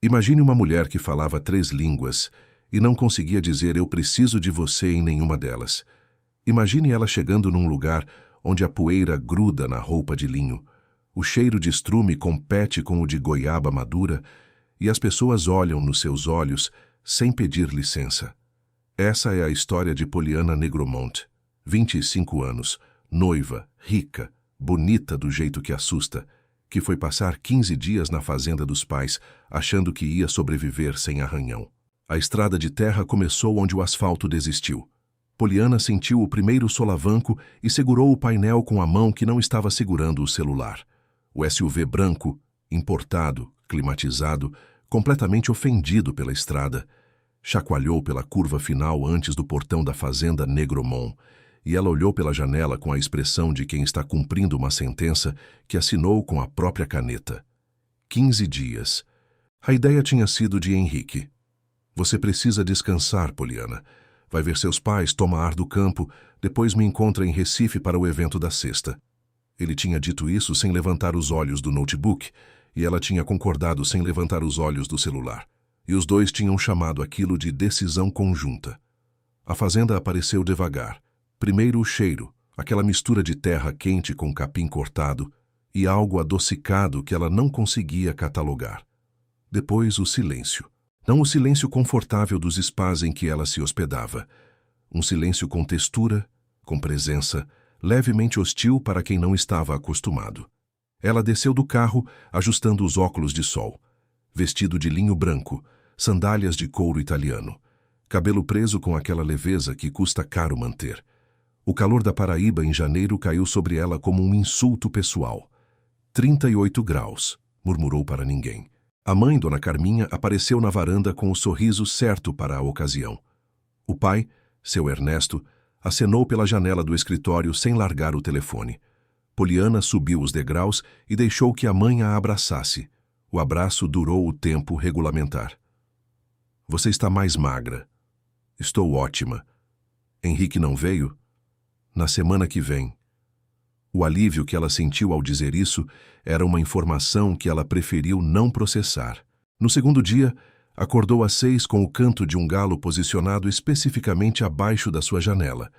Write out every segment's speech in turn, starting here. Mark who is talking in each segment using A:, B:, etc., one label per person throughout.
A: Imagine uma mulher que falava 3 línguas e não conseguia dizer "eu preciso de você" em nenhuma delas. Imagine ela chegando num lugar onde a poeira gruda na roupa de linho, o cheiro de estrume compete com o de goiaba madura e as pessoas olham nos seus olhos sem pedir licença. Essa é a história de Poliana Negromont, 25 anos, noiva, rica, bonita do jeito que assusta, que foi passar 15 dias na fazenda dos pais, achando que ia sobreviver sem arranhão. A estrada de terra começou onde o asfalto desistiu. Poliana sentiu o primeiro solavanco e segurou o painel com a mão que não estava segurando o celular. O SUV branco, importado, climatizado, completamente ofendido pela estrada, chacoalhou pela curva final antes do portão da fazenda Negromont, e ela olhou pela janela com a expressão de quem está cumprindo uma sentença que assinou com a própria caneta. 15 dias. A ideia tinha sido de Henrique. Você precisa descansar, Poliana. Vai ver seus pais, toma ar do campo, depois me encontra em Recife para o evento da sexta. Ele tinha dito isso sem levantar os olhos do notebook, e ela tinha concordado sem levantar os olhos do celular. E os dois tinham chamado aquilo de decisão conjunta. A fazenda apareceu devagar. Primeiro o cheiro, aquela mistura de terra quente com capim cortado, e algo adocicado que ela não conseguia catalogar. Depois o silêncio. Não o silêncio confortável dos spas em que ela se hospedava. Um silêncio com textura, com presença, levemente hostil para quem não estava acostumado. Ela desceu do carro, ajustando os óculos de sol. Vestido de linho branco, sandálias de couro italiano. Cabelo preso com aquela leveza que custa caro manter. O calor da Paraíba em janeiro caiu sobre ela como um insulto pessoal. 38 graus, murmurou para ninguém. A mãe, Dona Carminha, apareceu na varanda com o sorriso certo para a ocasião. O pai, seu Ernesto, acenou pela janela do escritório sem largar o telefone. Poliana subiu os degraus e deixou que a mãe a abraçasse. O abraço durou o tempo regulamentar. Você está mais magra. Estou ótima. Henrique não veio? Na semana que vem. O alívio que ela sentiu ao dizer isso era uma informação que ela preferiu não processar. No segundo dia, acordou às 6 com o canto de um galo posicionado especificamente abaixo da sua janela.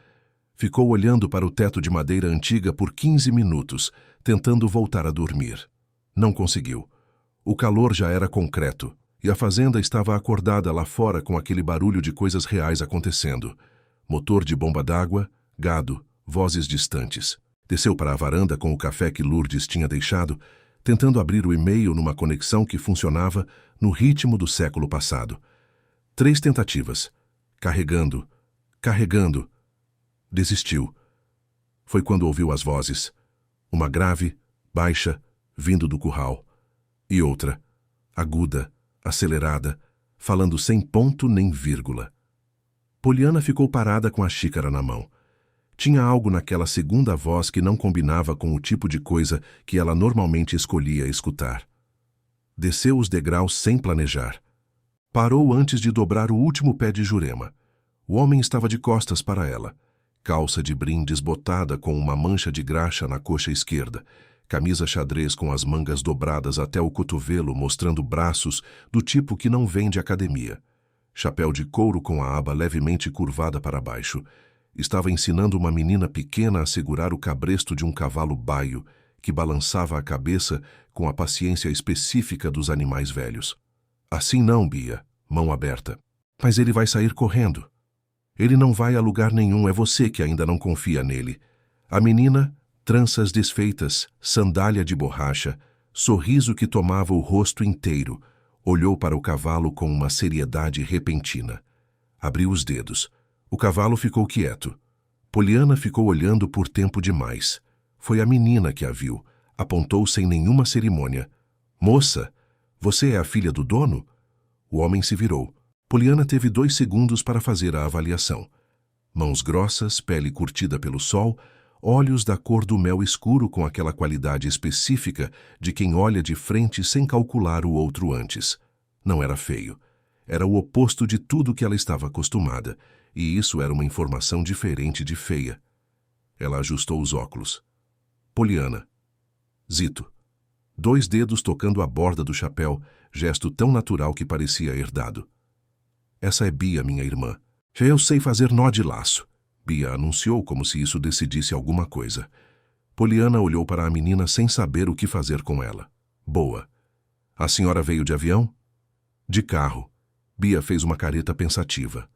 A: Ficou olhando para o teto de madeira antiga por 15 minutos, tentando voltar a dormir. Não conseguiu. O calor já era concreto, e a fazenda estava acordada lá fora com aquele barulho de coisas reais acontecendo. Motor de bomba d'água, gado, vozes distantes. Desceu para a varanda com o café que Lourdes tinha deixado, tentando abrir o e-mail numa conexão que funcionava no ritmo do século passado. 3 tentativas. Carregando. Desistiu. Foi quando ouviu as vozes. Uma grave, baixa, vindo do curral. E outra, aguda, acelerada, falando sem ponto nem vírgula. Poliana ficou parada com a xícara na mão. Tinha algo naquela segunda voz que não combinava com o tipo de coisa que ela normalmente escolhia escutar. Desceu os degraus sem planejar. Parou antes de dobrar o último pé de Jurema. O homem estava de costas para ela. Calça de brim desbotada com uma mancha de graxa na coxa esquerda. Camisa xadrez com as mangas dobradas até o cotovelo mostrando braços do tipo que não vem de academia. Chapéu de couro com a aba levemente curvada para baixo. Estava ensinando uma menina pequena a segurar o cabresto de um cavalo baio, que balançava a cabeça com a paciência específica dos animais velhos. Assim não, Bia, mão aberta. Mas ele vai sair correndo. Ele não vai a lugar nenhum, é você que ainda não confia nele. A menina, tranças desfeitas, sandália de borracha, sorriso que tomava o rosto inteiro, olhou para o cavalo com uma seriedade repentina. Abriu os dedos. O cavalo ficou quieto. Poliana ficou olhando por tempo demais. Foi a menina que a viu. Apontou sem nenhuma cerimônia. Moça, você é a filha do dono? O homem se virou. Poliana teve 2 segundos para fazer a avaliação. Mãos grossas, pele curtida pelo sol, olhos da cor do mel escuro com aquela qualidade específica de quem olha de frente sem calcular o outro antes. Não era feio. Era o oposto de tudo que ela estava acostumada. E isso era uma informação diferente de feia. Ela ajustou os óculos. Poliana. Zito. 2 dedos tocando a borda do chapéu, gesto tão natural que parecia herdado. Essa é Bia, minha irmã. Já eu sei fazer nó de laço, Bia anunciou como se isso decidisse alguma coisa. Poliana olhou para a menina sem saber o que fazer com ela. Boa. A senhora veio de avião? De carro. Bia fez uma careta pensativa.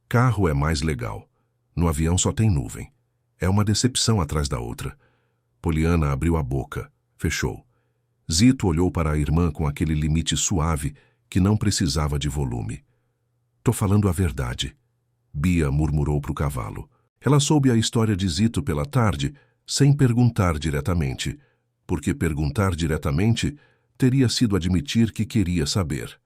A: Carro é mais legal. No avião só tem nuvem. É uma decepção atrás da outra. Poliana abriu a boca. Fechou. Zito olhou para a irmã com aquele limite suave que não precisava de volume. Tô falando a verdade. Bia murmurou para o cavalo. Ela soube a história de Zito pela tarde, sem perguntar diretamente, porque perguntar diretamente teria sido admitir que queria saber.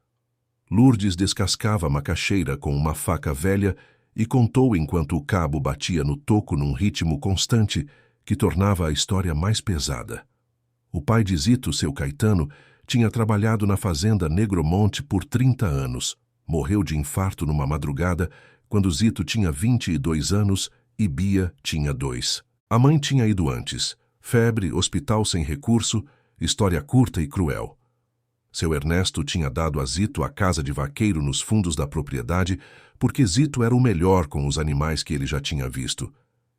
A: Lourdes descascava a macaxeira com uma faca velha e contou enquanto o cabo batia no toco num ritmo constante que tornava a história mais pesada. O pai de Zito, seu Caetano, tinha trabalhado na fazenda Negromonte por 30 anos. Morreu de infarto numa madrugada quando Zito tinha 22 anos e Bia tinha 2. A mãe tinha ido antes. Febre, hospital sem recurso, história curta e cruel. Seu Ernesto tinha dado a Zito a casa de vaqueiro nos fundos da propriedade porque Zito era o melhor com os animais que ele já tinha visto.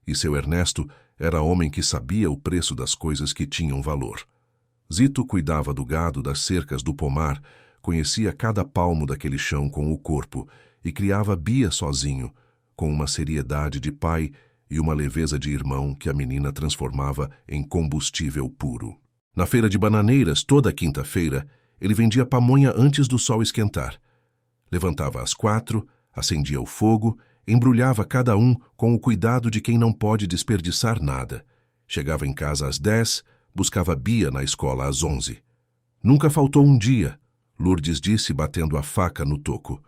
A: E seu Ernesto era homem que sabia o preço das coisas que tinham valor. Zito cuidava do gado, das cercas do pomar, conhecia cada palmo daquele chão com o corpo e criava Bia sozinho, com uma seriedade de pai e uma leveza de irmão que a menina transformava em combustível puro. Na feira de bananeiras, toda quinta-feira, ele vendia pamonha antes do sol esquentar. Levantava às 4, acendia o fogo, embrulhava cada um com o cuidado de quem não pode desperdiçar nada. Chegava em casa às 10, buscava Bia na escola às 11. Nunca faltou um dia, Lourdes disse batendo a faca no toco.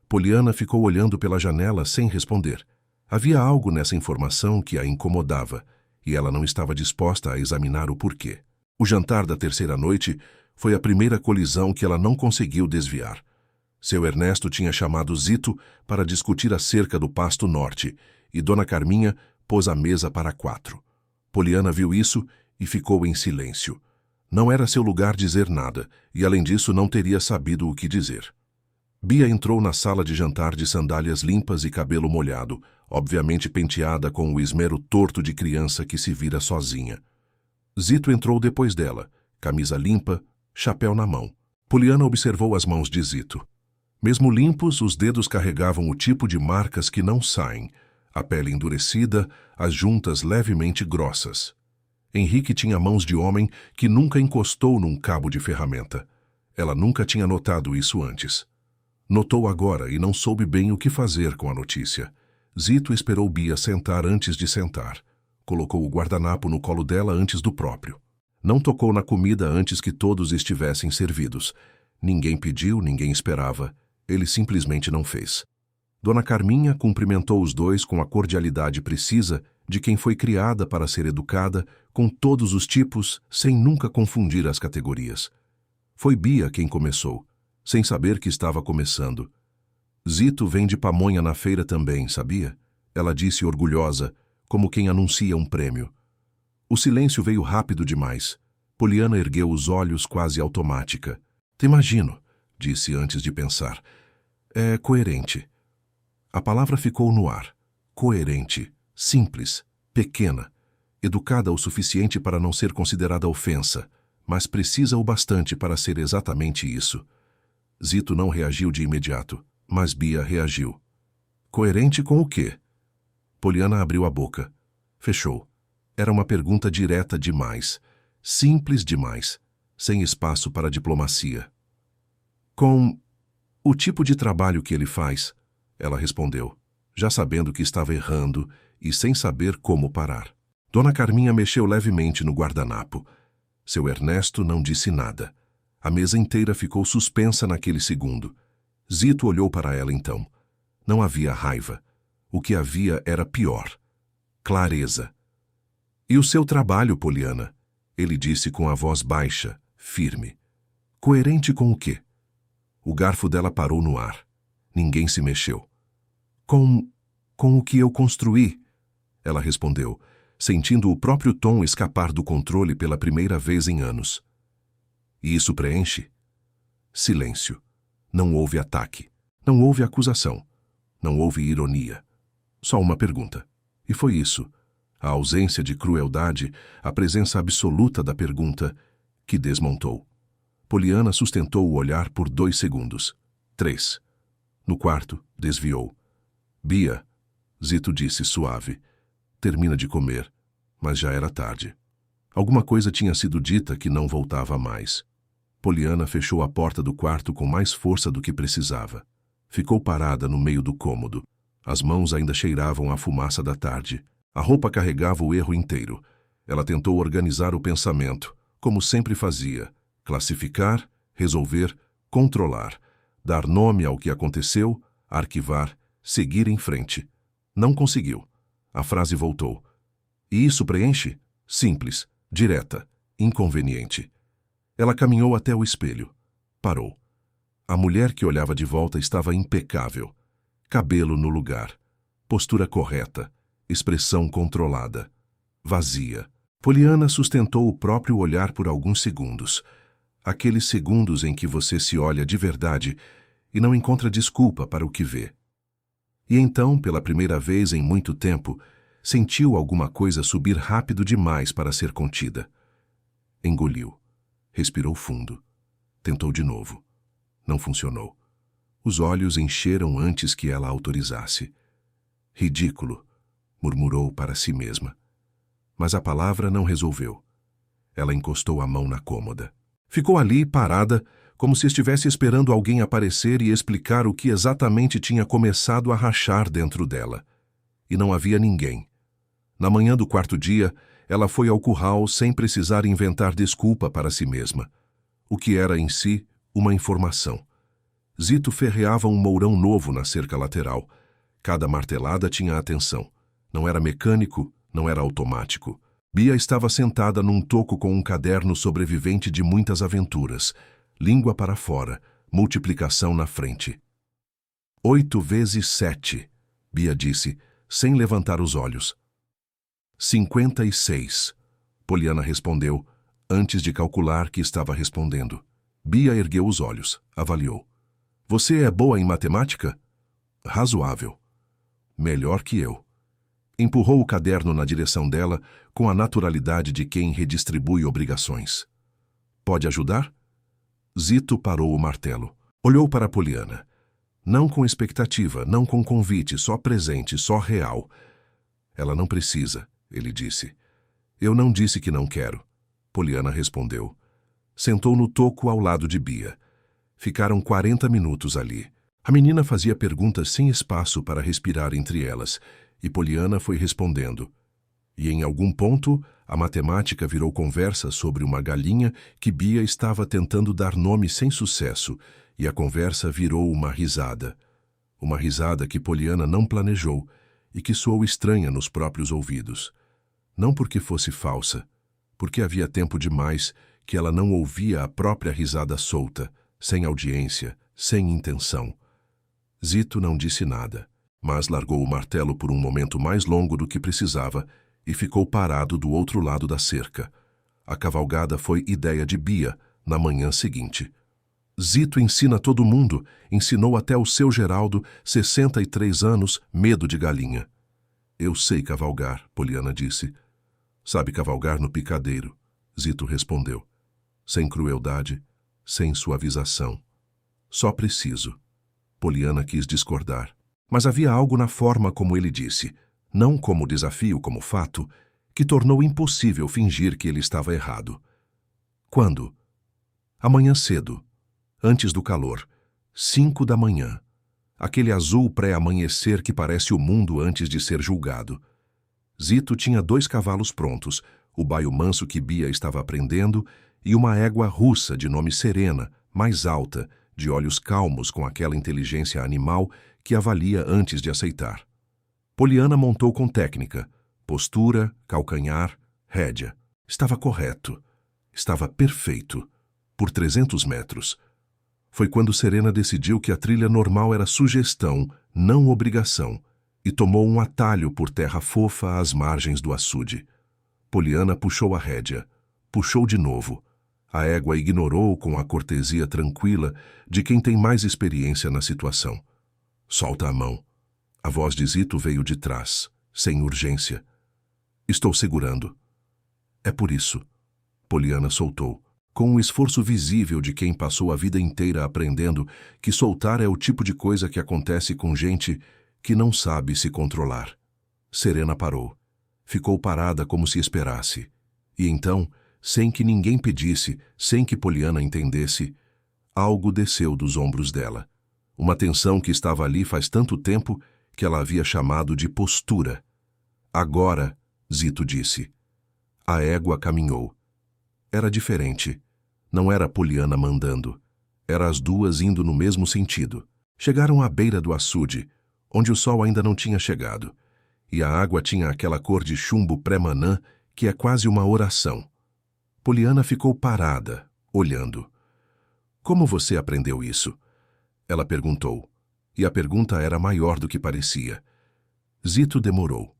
A: Poliana ficou olhando pela janela sem responder. Havia algo nessa informação que a incomodava, e ela não estava disposta a examinar o porquê. O jantar da terceira noite foi a primeira colisão que ela não conseguiu desviar. Seu Ernesto tinha chamado Zito para discutir acerca do Pasto Norte, e Dona Carminha pôs a mesa para 4. Poliana viu isso e ficou em silêncio. Não era seu lugar dizer nada, e além disso não teria sabido o que dizer. Bia entrou na sala de jantar de sandálias limpas e cabelo molhado, obviamente penteada com o esmero torto de criança que se vira sozinha. Zito entrou depois dela, camisa limpa, chapéu na mão. Poliana observou as mãos de Zito. Mesmo limpos, os dedos carregavam o tipo de marcas que não saem, a pele endurecida, as juntas levemente grossas. Henrique tinha mãos de homem que nunca encostou num cabo de ferramenta. Ela nunca tinha notado isso antes. Notou agora e não soube bem o que fazer com a notícia. Zito esperou Bia sentar antes de sentar. Colocou o guardanapo no colo dela antes do próprio. Não tocou na comida antes que todos estivessem servidos. Ninguém pediu, ninguém esperava. Ele simplesmente não fez. Dona Carminha cumprimentou os dois com a cordialidade precisa de quem foi criada para ser educada com todos os tipos, sem nunca confundir as categorias. Foi Bia quem começou, sem saber que estava começando. Zito vende pamonha na feira também, sabia? Ela disse orgulhosa, como quem anuncia um prêmio. O silêncio veio rápido demais. Poliana ergueu os olhos quase automática. Te imagino, disse antes de pensar. É coerente. A palavra ficou no ar. Coerente, simples, pequena, educada o suficiente para não ser considerada ofensa, mas precisa o bastante para ser exatamente isso. Zito não reagiu de imediato, mas Bia reagiu. Coerente com o quê? Poliana abriu a boca. Fechou. Era uma pergunta direta demais, simples demais, sem espaço para diplomacia. Com o tipo de trabalho que ele faz, ela respondeu, já sabendo que estava errando e sem saber como parar. Dona Carminha mexeu levemente no guardanapo. Seu Ernesto não disse nada. A mesa inteira ficou suspensa naquele segundo. Zito olhou para ela então. Não havia raiva. O que havia era pior. Clareza. E o seu trabalho, Poliana? Ele disse com a voz baixa, firme. Coerente com o quê? O garfo dela parou no ar. Ninguém se mexeu. Com o que eu construí, ela respondeu, sentindo o próprio tom escapar do controle pela primeira vez em anos. E isso preenche? Silêncio. Não houve ataque. Não houve acusação. Não houve ironia. Só uma pergunta. E foi isso. A ausência de crueldade, a presença absoluta da pergunta, que desmontou. Poliana sustentou o olhar por 2 segundos. 3. No quarto, desviou. Bia, Zito disse suave. Termina de comer. Mas já era tarde. Alguma coisa tinha sido dita que não voltava mais. Poliana fechou a porta do quarto com mais força do que precisava. Ficou parada no meio do cômodo. As mãos ainda cheiravam a fumaça da tarde. A roupa carregava o erro inteiro. Ela tentou organizar o pensamento, como sempre fazia. Classificar, resolver, controlar. Dar nome ao que aconteceu, arquivar, seguir em frente. Não conseguiu. A frase voltou. E isso preenche? Simples, direta, inconveniente. Ela caminhou até o espelho. Parou. A mulher que olhava de volta estava impecável. Cabelo no lugar. Postura correta. Expressão controlada. Vazia. Poliana sustentou o próprio olhar por alguns segundos. Aqueles segundos em que você se olha de verdade e não encontra desculpa para o que vê. E então, pela primeira vez em muito tempo, sentiu alguma coisa subir rápido demais para ser contida. Engoliu. Respirou fundo. Tentou de novo. Não funcionou. Os olhos encheram antes que ela autorizasse. Ridículo, murmurou para si mesma. Mas a palavra não resolveu. Ela encostou a mão na cômoda. Ficou ali, parada, como se estivesse esperando alguém aparecer e explicar o que exatamente tinha começado a rachar dentro dela. E não havia ninguém. Na manhã do 4º dia, ela foi ao curral sem precisar inventar desculpa para si mesma. O que era em si uma informação. Zito ferreava um mourão novo na cerca lateral. Cada martelada tinha atenção. Não era mecânico, não era automático. Bia estava sentada num toco com um caderno sobrevivente de muitas aventuras. Língua para fora, multiplicação na frente. 8 vezes 7, Bia disse, sem levantar os olhos. 56, Poliana respondeu, antes de calcular que estava respondendo. Bia ergueu os olhos, avaliou. Você é boa em matemática? Razoável. Melhor que eu. Empurrou o caderno na direção dela com a naturalidade de quem redistribui obrigações. Pode ajudar? Zito parou o martelo. Olhou para Poliana. Não com expectativa, não com convite, só presente, só real. Ela não precisa, ele disse. Eu não disse que não quero. Poliana respondeu. Sentou no toco ao lado de Bia. Ficaram 40 minutos ali. A menina fazia perguntas sem espaço para respirar entre elas, e Poliana foi respondendo. E em algum ponto, a matemática virou conversa sobre uma galinha que Bia estava tentando dar nome sem sucesso, e a conversa virou uma risada. Uma risada que Poliana não planejou e que soou estranha nos próprios ouvidos. Não porque fosse falsa, porque havia tempo demais que ela não ouvia a própria risada solta, sem audiência, sem intenção. Zito não disse nada, mas largou o martelo por um momento mais longo do que precisava e ficou parado do outro lado da cerca. A cavalgada foi ideia de Bia, na manhã seguinte. Zito ensina todo mundo, ensinou até o seu Geraldo, 63 anos, medo de galinha. Eu sei cavalgar, Poliana disse. Sabe cavalgar no picadeiro, Zito respondeu. Sem crueldade, sem suavização. Só preciso. Poliana quis discordar. Mas havia algo na forma como ele disse, não como desafio, como fato, que tornou impossível fingir que ele estava errado. Quando? Amanhã cedo, antes do calor, 5 da manhã. Aquele azul pré-amanhecer que parece o mundo antes de ser julgado. Zito tinha 2 cavalos prontos, o baio manso que Bia estava aprendendo e uma égua russa de nome Serena, mais alta, de olhos calmos com aquela inteligência animal que avalia antes de aceitar. Poliana montou com técnica, postura, calcanhar, rédea. Estava correto. Estava perfeito. Por 300 metros. Foi quando Serena decidiu que a trilha normal era sugestão, não obrigação, e tomou um atalho por terra fofa às margens do açude. Poliana puxou a rédea. Puxou de novo. A égua ignorou com a cortesia tranquila de quem tem mais experiência na situação. Solta a mão. A voz de Zito veio de trás, sem urgência. Estou segurando. É por isso. Poliana soltou, com um esforço visível de quem passou a vida inteira aprendendo que soltar é o tipo de coisa que acontece com gente que não sabe se controlar. Serena parou. Ficou parada como se esperasse. E então, sem que ninguém pedisse, sem que Poliana entendesse, algo desceu dos ombros dela. Uma tensão que estava ali faz tanto tempo que ela havia chamado de postura. Agora, Zito disse. A égua caminhou. Era diferente. Não era Poliana mandando. Era as duas indo no mesmo sentido. Chegaram à beira do açude, onde o sol ainda não tinha chegado, e a água tinha aquela cor de chumbo pré-manã que é quase uma oração. Poliana ficou parada, olhando. Como você aprendeu isso? Ela perguntou, e a pergunta era maior do que parecia. Zito demorou.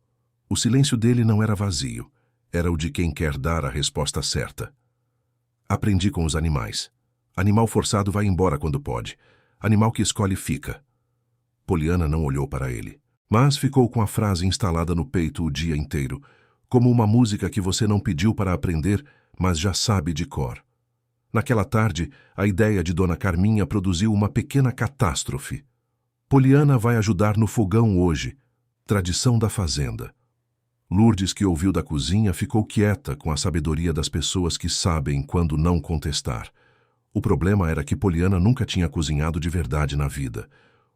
A: O silêncio dele não era vazio, era o de quem quer dar a resposta certa. Aprendi com os animais. Animal forçado vai embora quando pode. Animal que escolhe fica. Poliana não olhou para ele, mas ficou com a frase instalada no peito o dia inteiro, como uma música que você não pediu para aprender, mas já sabe de cor. Naquela tarde, a ideia de Dona Carminha produziu uma pequena catástrofe. Poliana vai ajudar no fogão hoje, tradição da fazenda. Lourdes, que ouviu da cozinha, ficou quieta com a sabedoria das pessoas que sabem quando não contestar. O problema era que Poliana nunca tinha cozinhado de verdade na vida.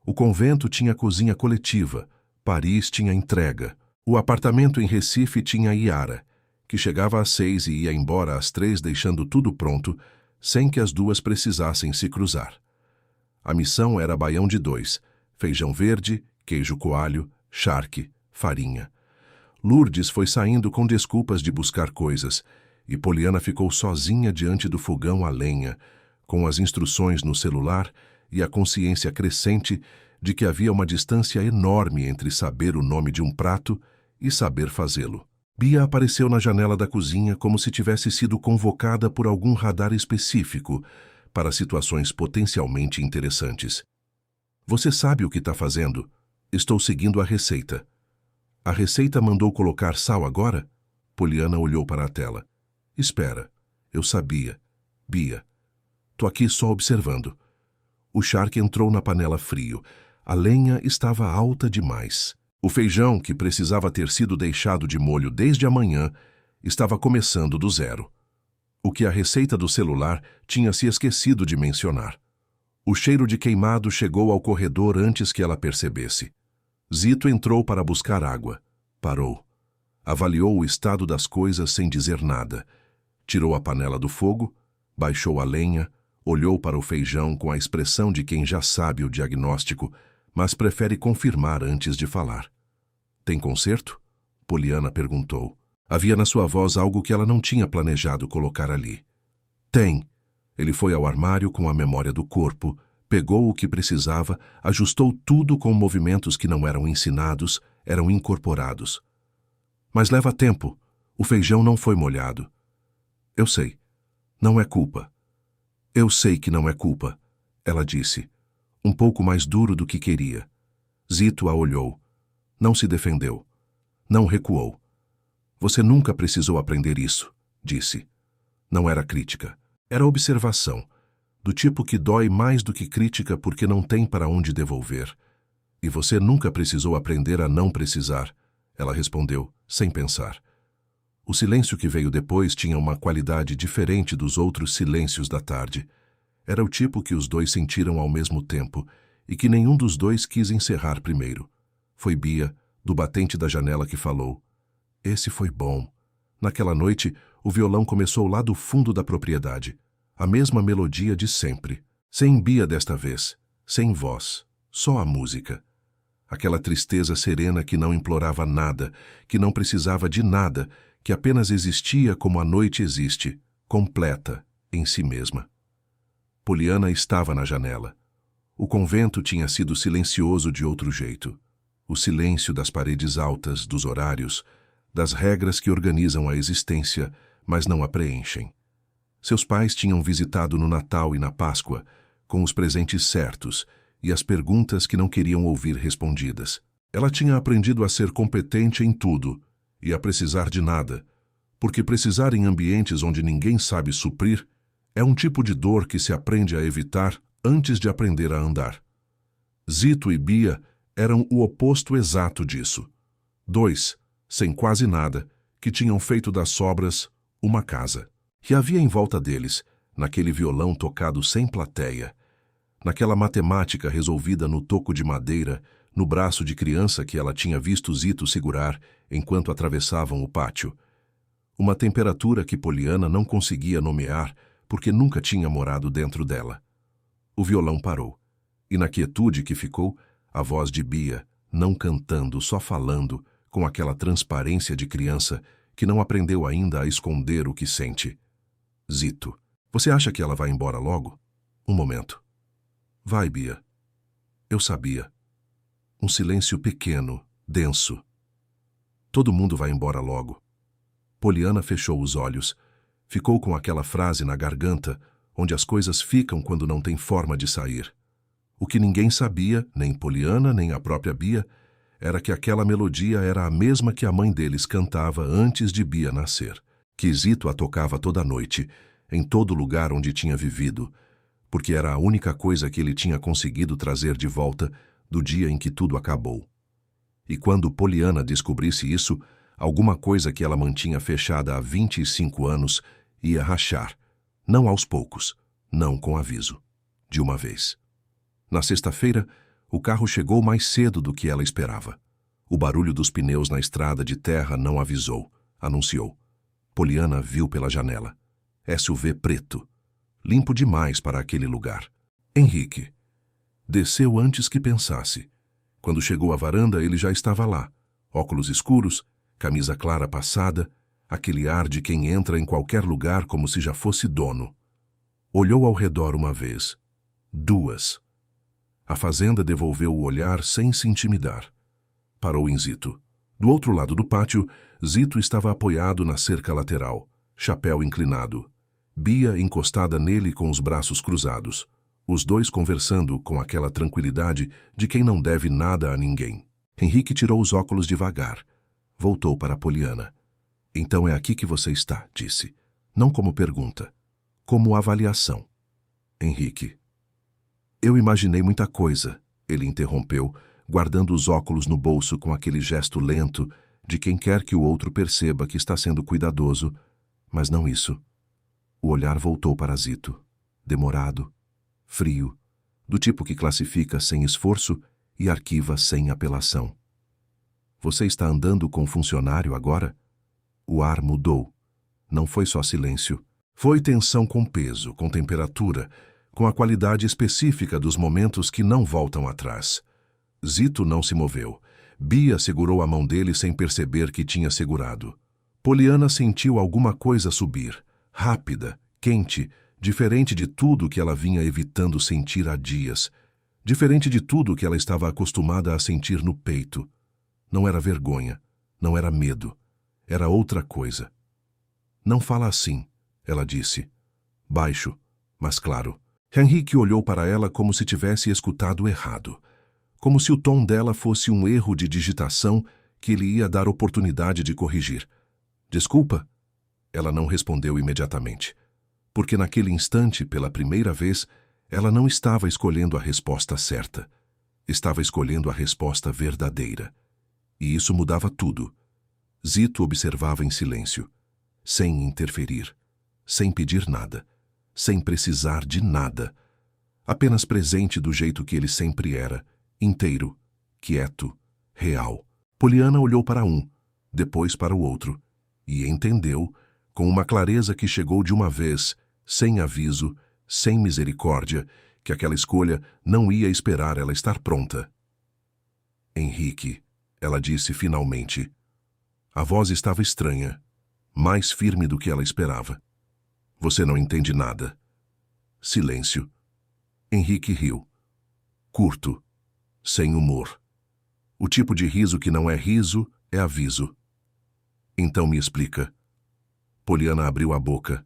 A: O convento tinha cozinha coletiva, Paris tinha entrega. O apartamento em Recife tinha Iara, que chegava às 6 e ia embora às 3, deixando tudo pronto, sem que as duas precisassem se cruzar. A missão era baião de 2, feijão verde, queijo coalho, charque, farinha. Lourdes foi saindo com desculpas de buscar coisas, e Poliana ficou sozinha diante do fogão a lenha, com as instruções no celular e a consciência crescente de que havia uma distância enorme entre saber o nome de um prato e saber fazê-lo. Bia apareceu na janela da cozinha como se tivesse sido convocada por algum radar específico para situações potencialmente interessantes. Você sabe o que está fazendo? Estou seguindo a receita. A receita mandou colocar sal agora? Poliana olhou para a tela. Espera. Eu sabia. Bia. Tô aqui só observando. O charque entrou na panela frio. A lenha estava alta demais. O feijão, que precisava ter sido deixado de molho desde a manhã, estava começando do zero. O que a receita do celular tinha se esquecido de mencionar. O cheiro de queimado chegou ao corredor antes que ela percebesse. Zito entrou para buscar água. Parou. Avaliou o estado das coisas sem dizer nada. Tirou a panela do fogo, baixou a lenha, olhou para o feijão com a expressão de quem já sabe o diagnóstico, mas prefere confirmar antes de falar. Tem conserto? Poliana perguntou. Havia na sua voz algo que ela não tinha planejado colocar ali. Tem. Ele foi ao armário com a memória do corpo, pegou o que precisava, ajustou tudo com movimentos que não eram ensinados, eram incorporados. Mas leva tempo. O feijão não foi molhado. Eu sei. Não é culpa. Eu sei que não é culpa, ela disse, um pouco mais duro do que queria. Zito a olhou. Não se defendeu. Não recuou. Você nunca precisou aprender isso, disse. Não era crítica. Era observação, do tipo que dói mais do que crítica porque não tem para onde devolver. E você nunca precisou aprender a não precisar, ela respondeu, sem pensar. O silêncio que veio depois tinha uma qualidade diferente dos outros silêncios da tarde. Era o tipo que os dois sentiram ao mesmo tempo e que nenhum dos dois quis encerrar primeiro. Foi Bia, do batente da janela, que falou. Esse foi bom. Naquela noite, o violão começou lá do fundo da propriedade. A mesma melodia de sempre. Sem Bia desta vez. Sem voz. Só a música. Aquela tristeza serena que não implorava nada, que não precisava de nada, que apenas existia como a noite existe, completa em si mesma. Poliana estava na janela. O convento tinha sido silencioso de outro jeito. O silêncio das paredes altas, dos horários, das regras que organizam a existência, mas não a preenchem. Seus pais tinham visitado no Natal e na Páscoa, com os presentes certos e as perguntas que não queriam ouvir respondidas. Ela tinha aprendido a ser competente em tudo e a precisar de nada, porque precisar em ambientes onde ninguém sabe suprir é um tipo de dor que se aprende a evitar antes de aprender a andar. Zito e Bia eram o oposto exato disso. Dois, sem quase nada, que tinham feito das sobras uma casa. E havia em volta deles, naquele violão tocado sem plateia, naquela matemática resolvida no toco de madeira, no braço de criança que ela tinha visto Zito segurar enquanto atravessavam o pátio, uma temperatura que Poliana não conseguia nomear porque nunca tinha morado dentro dela. O violão parou, e na quietude que ficou, a voz de Bia, não cantando, só falando, com aquela transparência de criança que não aprendeu ainda a esconder o que sente. Zito, você acha que ela vai embora logo? Um momento. Vai, Bia. Eu sabia. Um silêncio pequeno, denso. Todo mundo vai embora logo. Poliana fechou os olhos. Ficou com aquela frase na garganta, onde as coisas ficam quando não tem forma de sair. O que ninguém sabia, nem Poliana, nem a própria Bia, era que aquela melodia era a mesma que a mãe deles cantava antes de Bia nascer, que Zito a tocava toda noite, em todo lugar onde tinha vivido, porque era a única coisa que ele tinha conseguido trazer de volta do dia em que tudo acabou. E quando Poliana descobrisse isso, alguma coisa que ela mantinha fechada há 25 anos ia rachar, não aos poucos, não com aviso, de uma vez. Na sexta-feira, o carro chegou mais cedo do que ela esperava. O barulho dos pneus na estrada de terra não avisou, anunciou. Poliana viu pela janela. SUV preto, limpo demais para aquele lugar. Henrique. Desceu antes que pensasse. Quando chegou à varanda, ele já estava lá. Óculos escuros, camisa clara passada, aquele ar de quem entra em qualquer lugar como se já fosse dono. Olhou ao redor uma vez. Duas. A fazenda devolveu o olhar sem se intimidar. Parou em Zito. Do outro lado do pátio, Zito estava apoiado na cerca lateral, chapéu inclinado. Bia encostada nele com os braços cruzados. Os dois conversando com aquela tranquilidade de quem não deve nada a ninguém. Henrique tirou os óculos devagar. Voltou para Poliana. Então é aqui que você está, disse. Não como pergunta, como avaliação. Henrique. Eu imaginei muita coisa, ele interrompeu, guardando os óculos no bolso com aquele gesto lento de quem quer que o outro perceba que está sendo cuidadoso, mas não isso. O olhar voltou para Zito, demorado, frio, do tipo que classifica sem esforço e arquiva sem apelação. Você está andando com um funcionário agora? O ar mudou. Não foi só silêncio. Foi tensão com peso, com temperatura, com a qualidade específica dos momentos que não voltam atrás. Zito não se moveu. Bia segurou a mão dele sem perceber que tinha segurado. Poliana sentiu alguma coisa subir, rápida, quente, diferente de tudo que ela vinha evitando sentir há dias, diferente de tudo que ela estava acostumada a sentir no peito. Não era vergonha, não era medo, era outra coisa. Não fala assim, ela disse, baixo, mas claro. Henrique olhou para ela como se tivesse escutado errado, como se o tom dela fosse um erro de digitação que ele ia dar oportunidade de corrigir. Desculpa? Ela não respondeu imediatamente, porque naquele instante, pela primeira vez, ela não estava escolhendo a resposta certa. Estava escolhendo a resposta verdadeira. E isso mudava tudo. Zito observava em silêncio, sem interferir, sem pedir nada, sem precisar de nada, apenas presente do jeito que ele sempre era, inteiro, quieto, real. Poliana olhou para um, depois para o outro, e entendeu, com uma clareza que chegou de uma vez, sem aviso, sem misericórdia, que aquela escolha não ia esperar ela estar pronta. Henrique, ela disse finalmente. A voz estava estranha, mais firme do que ela esperava. Você não entende nada. Silêncio. Henrique riu. Curto, sem humor. O tipo de riso que não é riso é aviso. Então me explica. Poliana abriu a boca.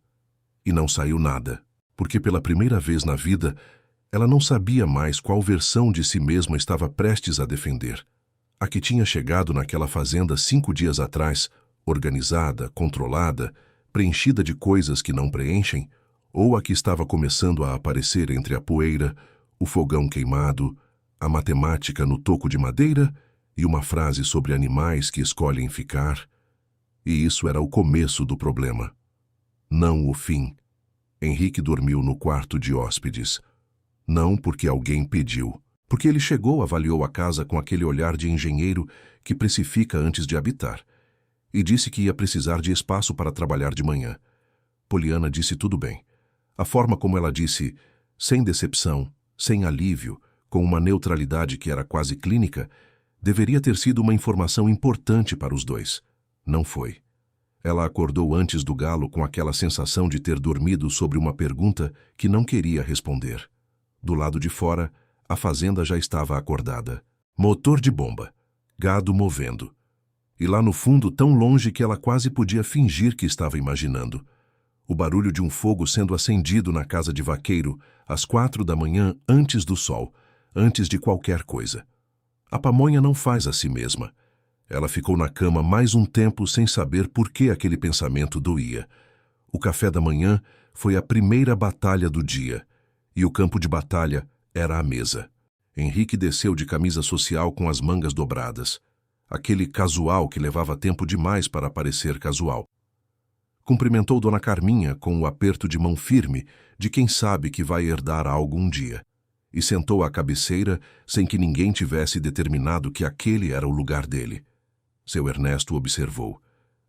A: E não saiu nada, porque pela primeira vez na vida, ela não sabia mais qual versão de si mesma estava prestes a defender. A que tinha chegado naquela fazenda 5 dias atrás, organizada, controlada, preenchida de coisas que não preenchem, ou a que estava começando a aparecer entre a poeira, o fogão queimado, a matemática no toco de madeira e uma frase sobre animais que escolhem ficar. E isso era o começo do problema. Não o fim. Henrique dormiu no quarto de hóspedes. Não porque alguém pediu. Porque ele chegou, avaliou a casa com aquele olhar de engenheiro que precifica antes de habitar. E disse que ia precisar de espaço para trabalhar de manhã. Poliana disse tudo bem. A forma como ela disse, sem decepção, sem alívio, com uma neutralidade que era quase clínica, deveria ter sido uma informação importante para os dois. Não foi. Ela acordou antes do galo com aquela sensação de ter dormido sobre uma pergunta que não queria responder. Do lado de fora, a fazenda já estava acordada. Motor de bomba. Gado movendo. E lá no fundo, tão longe que ela quase podia fingir que estava imaginando. O barulho de um fogo sendo acendido na casa de vaqueiro, às 4 da manhã, antes do sol, antes de qualquer coisa. A pamonha não faz a si mesma. Ela ficou na cama mais um tempo sem saber por que aquele pensamento doía. O café da manhã foi a primeira batalha do dia, e o campo de batalha era a mesa. Henrique desceu de camisa social com as mangas dobradas. Aquele casual que levava tempo demais para parecer casual. Cumprimentou Dona Carminha com o aperto de mão firme de quem sabe que vai herdar algo um dia. E sentou à cabeceira sem que ninguém tivesse determinado que aquele era o lugar dele. Seu Ernesto observou.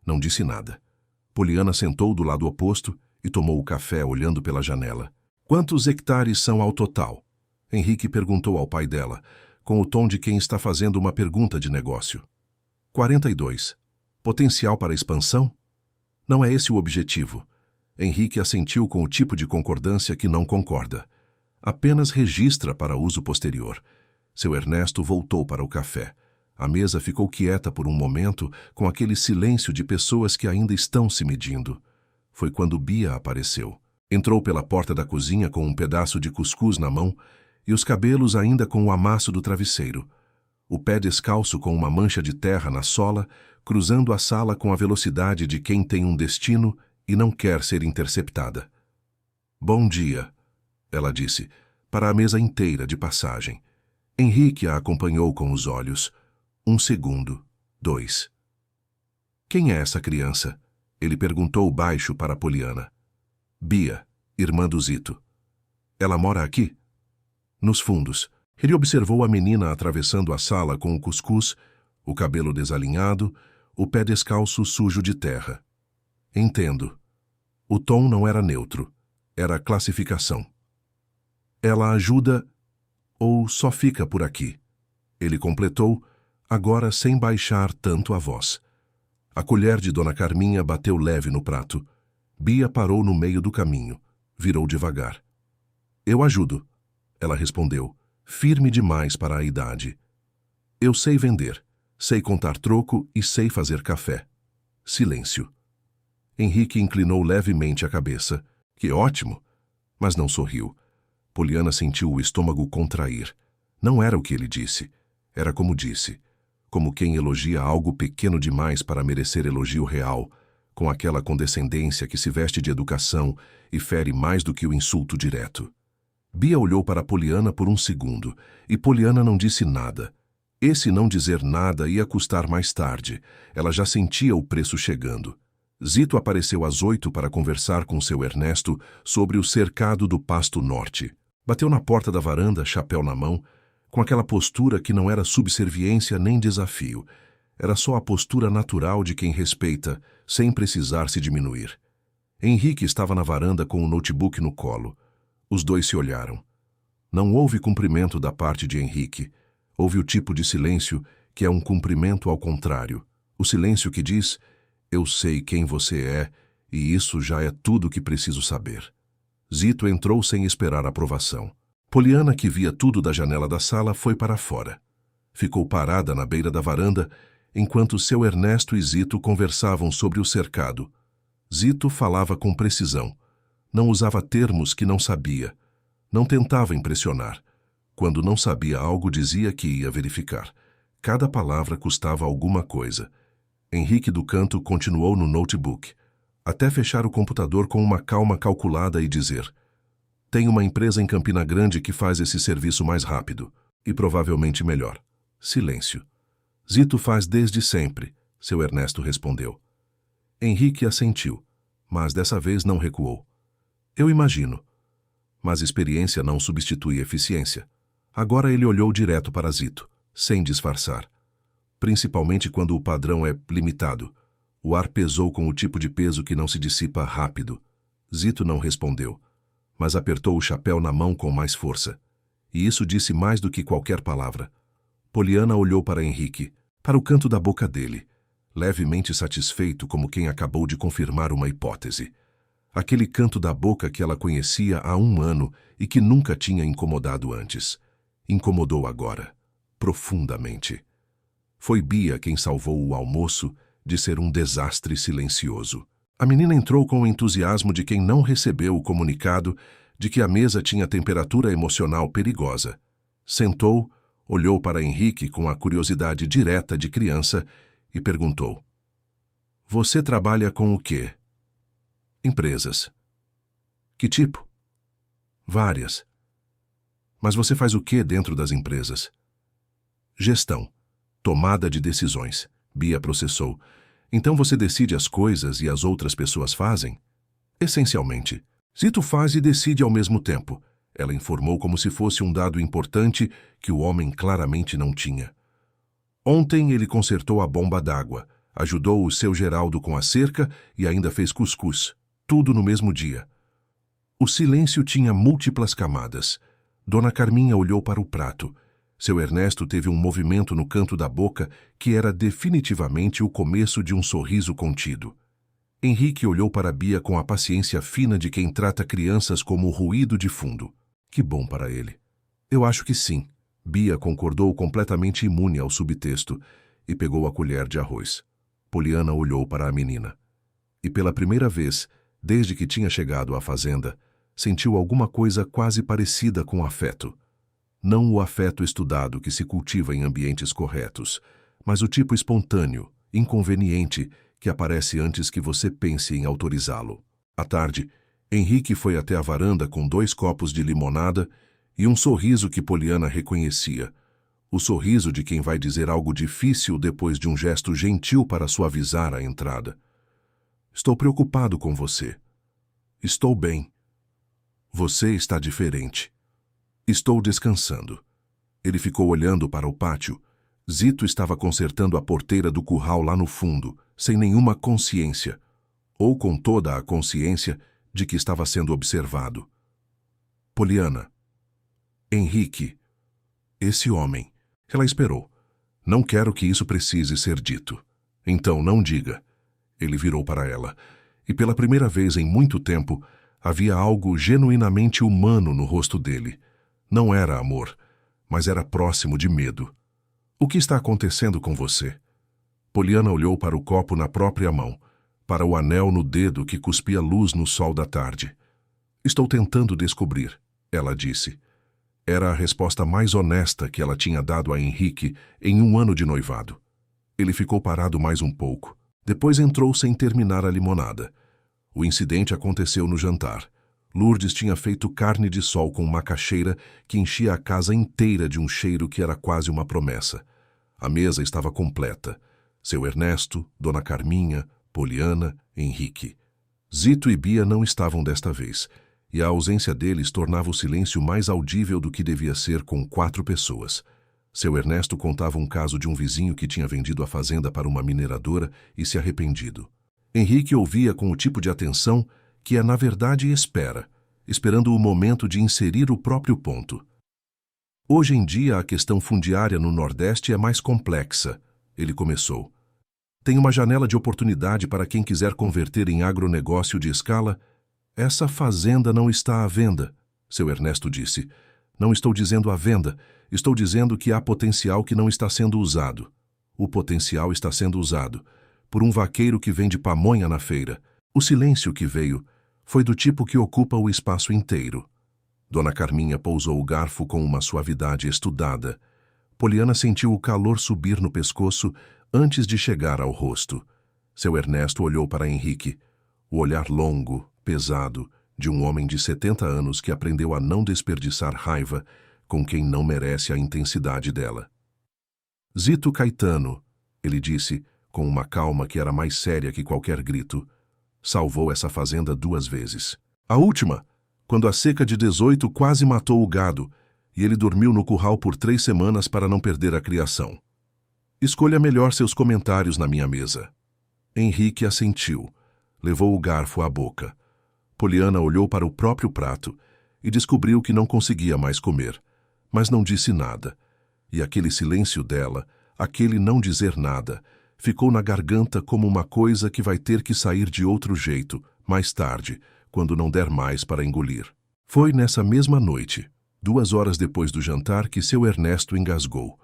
A: Não disse nada. Poliana sentou do lado oposto e tomou o café olhando pela janela. Quantos hectares são ao total? Henrique perguntou ao pai dela, com o tom de quem está fazendo uma pergunta de negócio. 42. Potencial para expansão? Não é esse o objetivo. Henrique assentiu com o tipo de concordância que não concorda. Apenas registra para uso posterior. Seu Ernesto voltou para o café. A mesa ficou quieta por um momento, com aquele silêncio de pessoas que ainda estão se medindo. Foi quando Bia apareceu. Entrou pela porta da cozinha com um pedaço de cuscuz na mão e os cabelos ainda com o amasso do travesseiro. O pé descalço com uma mancha de terra na sola, cruzando a sala com a velocidade de quem tem um destino e não quer ser interceptada. Bom dia, ela disse, para a mesa inteira de passagem. Henrique a acompanhou com os olhos. 1 segundo, 2. Quem é essa criança? Ele perguntou baixo para Poliana. Bia, irmã do Zito. Ela mora aqui? Nos fundos. Ele observou a menina atravessando a sala com o cuscuz, o cabelo desalinhado, o pé descalço sujo de terra. Entendo. O tom não era neutro. Era classificação. Ela ajuda ou só fica por aqui? Ele completou, agora sem baixar tanto a voz. A colher de Dona Carminha bateu leve no prato. Bia parou no meio do caminho. Virou devagar. Eu ajudo, ela respondeu, firme demais para a idade. Eu sei vender, sei contar troco e sei fazer café. Silêncio. Henrique inclinou levemente a cabeça. Que ótimo! Mas não sorriu. Poliana sentiu o estômago contrair. Não era o que ele disse. Era como disse. Como quem elogia algo pequeno demais para merecer elogio real, com aquela condescendência que se veste de educação e fere mais do que o insulto direto. Bia olhou para Poliana por um segundo, e Poliana não disse nada. Esse não dizer nada ia custar mais tarde. Ela já sentia o preço chegando. Zito apareceu às 8 para conversar com seu Ernesto sobre o cercado do Pasto Norte. Bateu na porta da varanda, chapéu na mão, com aquela postura que não era subserviência nem desafio. Era só a postura natural de quem respeita, sem precisar se diminuir. Henrique estava na varanda com o notebook no colo. Os dois se olharam. Não houve cumprimento da parte de Henrique. Houve o tipo de silêncio que é um cumprimento ao contrário. O silêncio que diz, eu sei quem você é, e isso já é tudo que preciso saber. Zito entrou sem esperar aprovação. Poliana, que via tudo da janela da sala, foi para fora. Ficou parada na beira da varanda, enquanto seu Ernesto e Zito conversavam sobre o cercado. Zito falava com precisão. Não usava termos que não sabia. Não tentava impressionar. Quando não sabia algo, dizia que ia verificar. Cada palavra custava alguma coisa. Henrique do Canto continuou no notebook, até fechar o computador com uma calma calculada e dizer: tem uma empresa em Campina Grande que faz esse serviço mais rápido e provavelmente melhor. Silêncio. Zito faz desde sempre, seu Ernesto respondeu. Henrique assentiu, mas dessa vez não recuou. Eu imagino. Mas experiência não substitui eficiência. Agora ele olhou direto para Zito, sem disfarçar. Principalmente quando o padrão é limitado. O ar pesou com o tipo de peso que não se dissipa rápido. Zito não respondeu, mas apertou o chapéu na mão com mais força. E isso disse mais do que qualquer palavra. Poliana olhou para Henrique, para o canto da boca dele, levemente satisfeito como quem acabou de confirmar uma hipótese. Aquele canto da boca que ela conhecia há 1 ano e que nunca tinha incomodado antes. Incomodou agora, profundamente. Foi Bia quem salvou o almoço de ser um desastre silencioso. A menina entrou com o entusiasmo de quem não recebeu o comunicado de que a mesa tinha temperatura emocional perigosa. Sentou, olhou para Henrique com a curiosidade direta de criança e perguntou: Você trabalha com o quê? Empresas. Que tipo? Várias. Mas você faz o quê dentro das empresas? Gestão. Tomada de decisões. Bia processou. Então você decide as coisas e as outras pessoas fazem? Essencialmente. Zito faz e decide ao mesmo tempo. Ela informou como se fosse um dado importante que o homem claramente não tinha. Ontem ele consertou a bomba d'água, ajudou o seu Geraldo com a cerca e ainda fez cuscuz. Tudo no mesmo dia. O silêncio tinha múltiplas camadas. Dona Carminha olhou para o prato. Seu Ernesto teve um movimento no canto da boca que era definitivamente o começo de um sorriso contido. Henrique olhou para Bia com a paciência fina de quem trata crianças como ruído de fundo. Que bom para ele. Eu acho que sim. Bia concordou, completamente imune ao subtexto, e pegou a colher de arroz. Poliana olhou para a menina. E pela primeira vez, desde que tinha chegado à fazenda, sentiu alguma coisa quase parecida com afeto. Não o afeto estudado que se cultiva em ambientes corretos, mas o tipo espontâneo, inconveniente, que aparece antes que você pense em autorizá-lo. À tarde, Henrique foi até a varanda com 2 copos de limonada e um sorriso que Poliana reconhecia. O sorriso de quem vai dizer algo difícil depois de um gesto gentil para suavizar a entrada. Estou preocupado com você. Estou bem. Você está diferente. Estou descansando. Ele ficou olhando para o pátio. Zito estava consertando a porteira do curral lá no fundo, sem nenhuma consciência, ou com toda a consciência de que estava sendo observado. Poliana. Henrique. Esse homem. Ela esperou. Não quero que isso precise ser dito. Então não diga. Ele virou para ela, e pela primeira vez em muito tempo, havia algo genuinamente humano no rosto dele. Não era amor, mas era próximo de medo. O que está acontecendo com você? Poliana olhou para o copo na própria mão, para o anel no dedo que cuspia luz no sol da tarde. Estou tentando descobrir, ela disse. Era a resposta mais honesta que ela tinha dado a Henrique em 1 ano de noivado. Ele ficou parado mais um pouco. Depois entrou sem terminar a limonada. O incidente aconteceu no jantar. Lourdes tinha feito carne de sol com macaxeira que enchia a casa inteira de um cheiro que era quase uma promessa. A mesa estava completa. Seu Ernesto, Dona Carminha, Poliana, Henrique. Zito e Bia não estavam desta vez, e a ausência deles tornava o silêncio mais audível do que devia ser com 4 pessoas. Seu Ernesto contava um caso de um vizinho que tinha vendido a fazenda para uma mineradora e se arrependido. Henrique ouvia com o tipo de atenção que é, na verdade, espera, esperando o momento de inserir o próprio ponto. Hoje em dia, a questão fundiária no Nordeste é mais complexa, ele começou. Tem uma janela de oportunidade para quem quiser converter em agronegócio de escala. Essa fazenda não está à venda, seu Ernesto disse. Não estou dizendo à venda, estou dizendo que há potencial que não está sendo usado. O potencial está sendo usado por um vaqueiro que vende pamonha na feira. O silêncio que veio Foi do tipo que ocupa o espaço inteiro. Dona Carminha pousou o garfo com uma suavidade estudada. Poliana sentiu o calor subir no pescoço antes de chegar ao rosto. Seu Ernesto olhou para Henrique, o olhar longo, pesado, de um homem de 70 anos que aprendeu a não desperdiçar raiva com quem não merece a intensidade dela. Zito Caetano, ele disse, com uma calma que era mais séria que qualquer grito, salvou essa fazenda 2 vezes. A última, quando a seca de 18 quase matou o gado, e ele dormiu no curral por 3 semanas para não perder a criação. Escolha melhor seus comentários na minha mesa. Henrique assentiu, levou o garfo à boca. Poliana olhou para o próprio prato e descobriu que não conseguia mais comer, mas não disse nada. E aquele silêncio dela, aquele não dizer nada, ficou na garganta como uma coisa que vai ter que sair de outro jeito, mais tarde, quando não der mais para engolir. Foi nessa mesma noite, 2 horas depois do jantar, que seu Ernesto engasgou.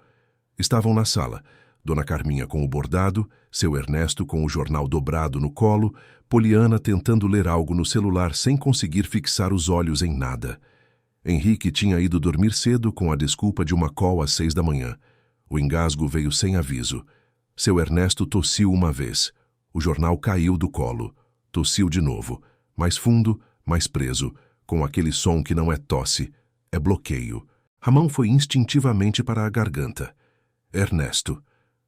A: Estavam na sala, Dona Carminha com o bordado, seu Ernesto com o jornal dobrado no colo, Poliana tentando ler algo no celular sem conseguir fixar os olhos em nada. Henrique tinha ido dormir cedo com a desculpa de uma call às 6 da manhã. O engasgo veio sem aviso. Seu Ernesto tossiu uma vez. O jornal caiu do colo. Tossiu de novo, mais fundo, mais preso, com aquele som que não é tosse, é bloqueio. A mão foi instintivamente para a garganta. Ernesto.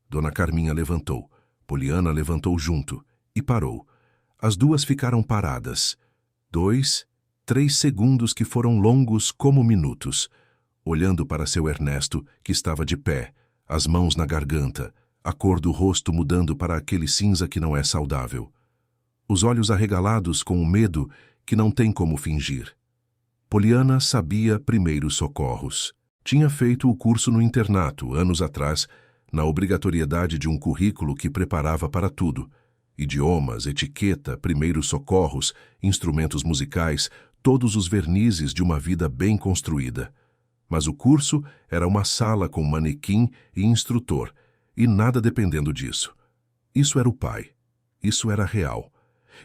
A: Dona Carminha levantou. Poliana levantou junto e parou. As duas ficaram paradas. 2, 3 segundos que foram longos como minutos, olhando para seu Ernesto, que estava de pé, as mãos na garganta, a cor do rosto mudando para aquele cinza que não é saudável. Os olhos arregalados com o medo que não tem como fingir. Poliana sabia primeiros socorros. Tinha feito o curso no internato, anos atrás, na obrigatoriedade de um currículo que preparava para tudo. Idiomas, etiqueta, primeiros socorros, instrumentos musicais, todos os vernizes de uma vida bem construída. Mas o curso era uma sala com manequim e instrutor, e nada dependendo disso. Isso era o pai. Isso era real.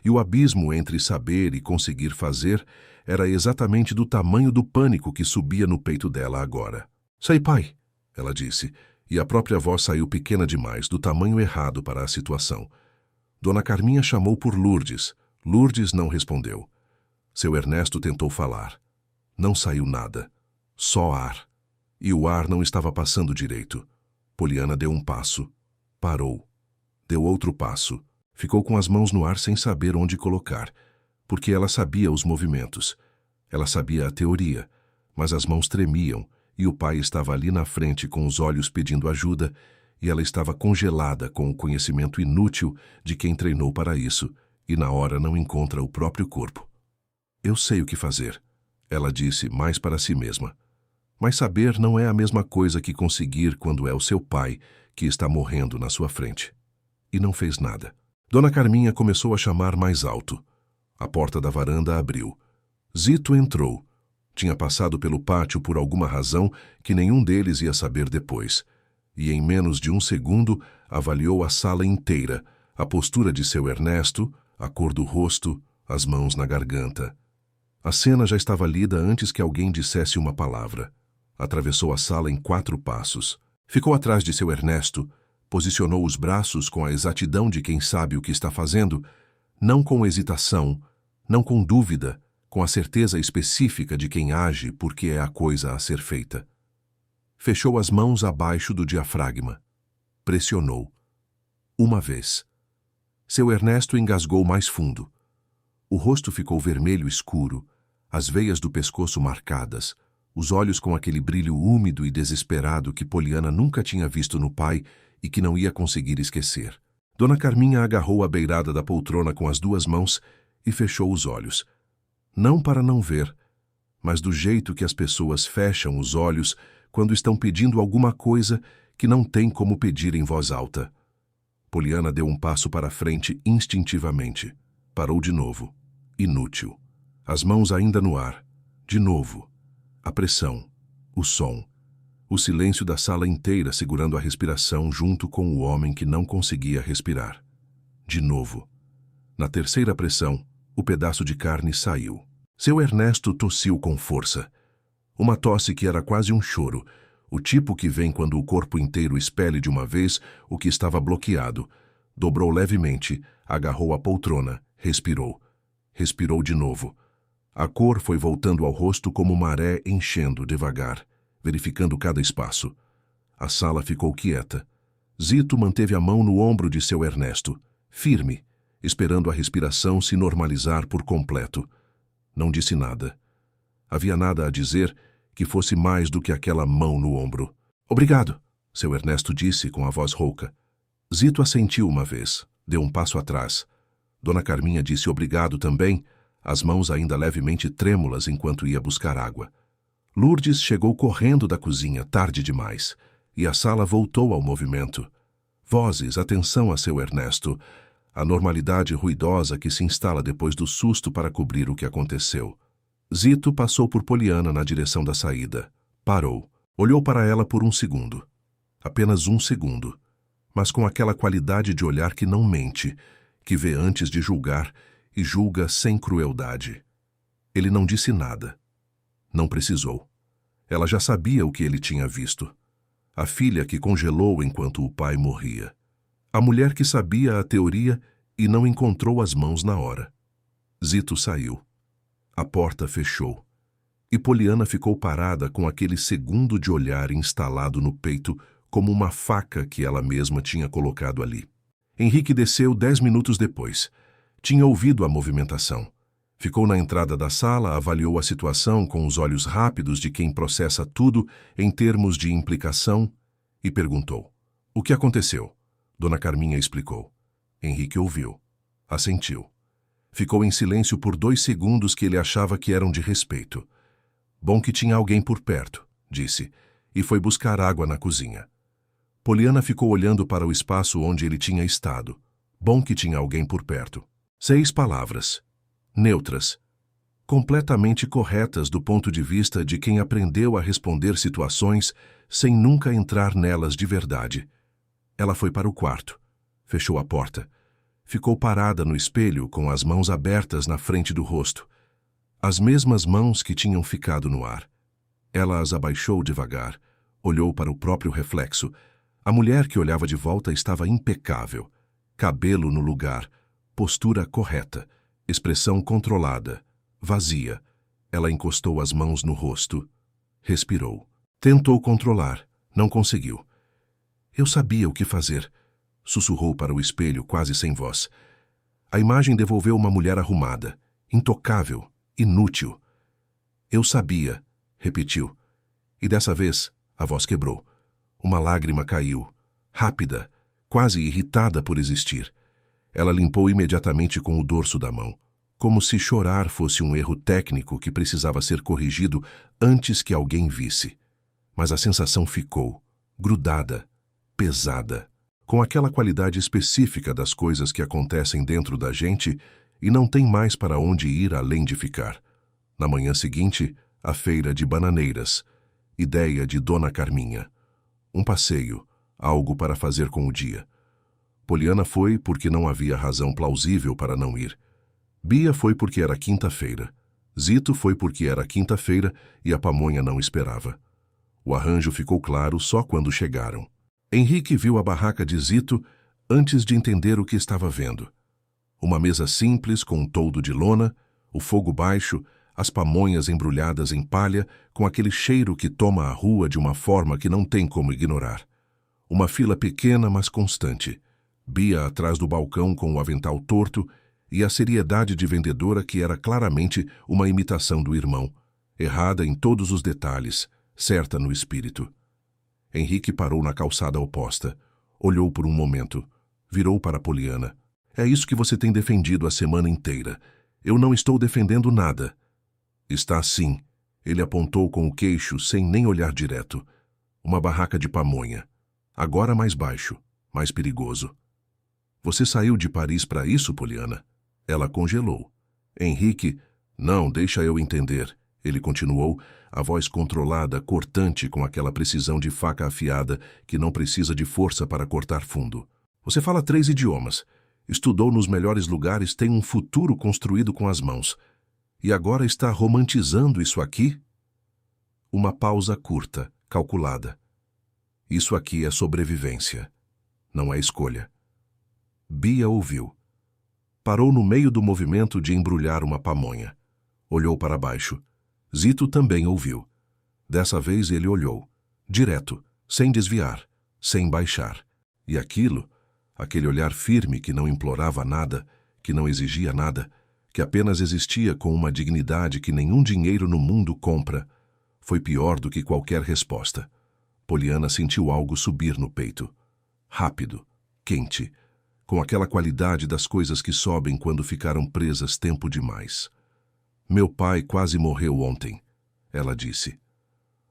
A: E o abismo entre saber e conseguir fazer era exatamente do tamanho do pânico que subia no peito dela agora. "Sai, pai", ela disse, e a própria voz saiu pequena demais, do tamanho errado para a situação. Dona Carminha chamou por Lourdes. Lourdes não respondeu. Seu Ernesto tentou falar. Não saiu nada. Só ar. E o ar não estava passando direito. Poliana deu um passo. Parou. Deu outro passo. Ficou com as mãos no ar sem saber onde colocar, porque ela sabia os movimentos. Ela sabia a teoria, mas as mãos tremiam e o pai estava ali na frente com os olhos pedindo ajuda e ela estava congelada com o conhecimento inútil de quem treinou para isso e na hora não encontra o próprio corpo. "Eu sei o que fazer", ela disse mais para si mesma. Mas saber não é a mesma coisa que conseguir quando é o seu pai que está morrendo na sua frente. E não fez nada. Dona Carminha começou a chamar mais alto. A porta da varanda abriu. Zito entrou. Tinha passado pelo pátio por alguma razão que nenhum deles ia saber depois. E em menos de 1 segundo avaliou a sala inteira, a postura de seu Ernesto, a cor do rosto, as mãos na garganta. A cena já estava lida antes que alguém dissesse uma palavra. Atravessou a sala em 4 passos. Ficou atrás de seu Ernesto, posicionou os braços com a exatidão de quem sabe o que está fazendo, não com hesitação, não com dúvida, com a certeza específica de quem age porque é a coisa a ser feita. Fechou as mãos abaixo do diafragma. Pressionou. 1 vez. Seu Ernesto engasgou mais fundo. O rosto ficou vermelho escuro, as veias do pescoço marcadas, os olhos com aquele brilho úmido e desesperado que Poliana nunca tinha visto no pai e que não ia conseguir esquecer. Dona Carminha agarrou a beirada da poltrona com as 2 mãos e fechou os olhos. Não para não ver, mas do jeito que as pessoas fecham os olhos quando estão pedindo alguma coisa que não tem como pedir em voz alta. Poliana deu um passo para frente instintivamente. Parou de novo. Inútil. As mãos ainda no ar. De novo. A pressão. O som. O silêncio da sala inteira segurando a respiração junto com o homem que não conseguia respirar. De novo. Na terceira pressão, O pedaço de carne saiu. Seu Ernesto tossiu com força. Uma tosse que era quase um choro, o tipo que vem quando o corpo inteiro expele de uma vez o que estava bloqueado. Dobrou levemente, agarrou a poltrona, respirou. Respirou de novo. A cor foi voltando ao rosto como maré enchendo devagar, verificando cada espaço. A sala ficou quieta. Zito manteve a mão no ombro de seu Ernesto, firme, esperando a respiração se normalizar por completo. Não disse nada. Havia nada a dizer que fosse mais do que aquela mão no ombro. Obrigado, seu Ernesto disse com a voz rouca. Zito assentiu uma vez, deu um passo atrás. Dona Carminha disse obrigado também, as mãos ainda levemente trêmulas enquanto ia buscar água. Lourdes chegou correndo da cozinha, tarde demais, e a sala voltou ao movimento. Vozes, atenção a seu Ernesto, a normalidade ruidosa que se instala depois do susto para cobrir o que aconteceu. Zito passou por Poliana na direção da saída. Parou. Olhou para ela por um segundo. Apenas um segundo. Mas com aquela qualidade de olhar que não mente, que vê antes de julgar e julga sem crueldade. Ele não disse nada. Não precisou. Ela já sabia o que ele tinha visto. A filha que congelou enquanto o pai morria. A mulher que sabia a teoria e não encontrou as mãos na hora. Zito saiu. A porta fechou. E Poliana ficou parada com aquele segundo de olhar instalado no peito como uma faca que ela mesma tinha colocado ali. Henrique desceu 10 minutos depois. Tinha ouvido a movimentação. Ficou na entrada da sala, avaliou a situação com os olhos rápidos de quem processa tudo em termos de implicação e perguntou. O que aconteceu? Dona Carminha explicou. Henrique ouviu. Assentiu. Ficou em silêncio por 2 segundos que ele achava que eram de respeito. Bom que tinha alguém por perto, disse, e foi buscar água na cozinha. Poliana ficou olhando para o espaço onde ele tinha estado. Bom que tinha alguém por perto. 6 palavras. Neutras. Completamente corretas do ponto de vista de quem aprendeu a responder situações sem nunca entrar nelas de verdade. Ela foi para o quarto. Fechou a porta. Ficou parada no espelho com as mãos abertas na frente do rosto. As mesmas mãos que tinham ficado no ar. Ela as abaixou devagar. Olhou para o próprio reflexo. A mulher que olhava de volta estava impecável. Cabelo no lugar. Postura correta. Expressão controlada. Vazia. Ela encostou as mãos no rosto. Respirou. Tentou controlar. Não conseguiu. Eu sabia o que fazer. Sussurrou para o espelho, quase sem voz. A imagem devolveu uma mulher arrumada, intocável, inútil. Eu sabia, repetiu. E dessa vez, a voz quebrou. Uma lágrima caiu, rápida, quase irritada por existir. Ela limpou imediatamente com o dorso da mão, como se chorar fosse um erro técnico que precisava ser corrigido antes que alguém visse. Mas a sensação ficou, grudada, pesada, com aquela qualidade específica das coisas que acontecem dentro da gente e não tem mais para onde ir além de ficar. Na manhã seguinte, a feira de bananeiras, ideia de Dona Carminha. Um passeio, algo para fazer com o dia. Poliana foi porque não havia razão plausível para não ir. Bia foi porque era quinta-feira. Zito foi porque era quinta-feira e a pamonha não esperava. O arranjo ficou claro só quando chegaram. Henrique viu a barraca de Zito antes de entender o que estava vendo. Uma mesa simples com um toldo de lona, o fogo baixo, as pamonhas embrulhadas em palha, com aquele cheiro que toma a rua de uma forma que não tem como ignorar. Uma fila pequena, mas constante. Bia atrás do balcão com o avental torto e a seriedade de vendedora que era claramente uma imitação do irmão, errada em todos os detalhes, certa no espírito. Henrique parou na calçada oposta, olhou por um momento, virou para Poliana. É isso que você tem defendido a semana inteira. Eu não estou defendendo nada. Está sim. Ele apontou com o queixo sem nem olhar direto. Uma barraca de pamonha. Agora mais baixo, mais perigoso. Você saiu de Paris para isso, Poliana? Ela congelou. Henrique, não, deixa eu entender. Ele continuou, a voz controlada, cortante com aquela precisão de faca afiada que não precisa de força para cortar fundo. Você fala 3 idiomas. estudou nos melhores lugares, tem um futuro construído com as mãos. E agora está romantizando isso aqui? Uma pausa curta, calculada. Isso aqui é sobrevivência. Não é escolha. Bia ouviu. Parou no meio do movimento de embrulhar uma pamonha. Olhou para baixo. Zito também ouviu. Dessa vez ele olhou. Direto, sem desviar, sem baixar. E aquele olhar firme que não implorava nada, que não exigia nada, que apenas existia com uma dignidade que nenhum dinheiro no mundo compra, foi pior do que qualquer resposta. Poliana sentiu algo subir no peito. Rápido, quente, com aquela qualidade das coisas que sobem quando ficaram presas tempo demais. Meu pai quase morreu ontem, ela disse.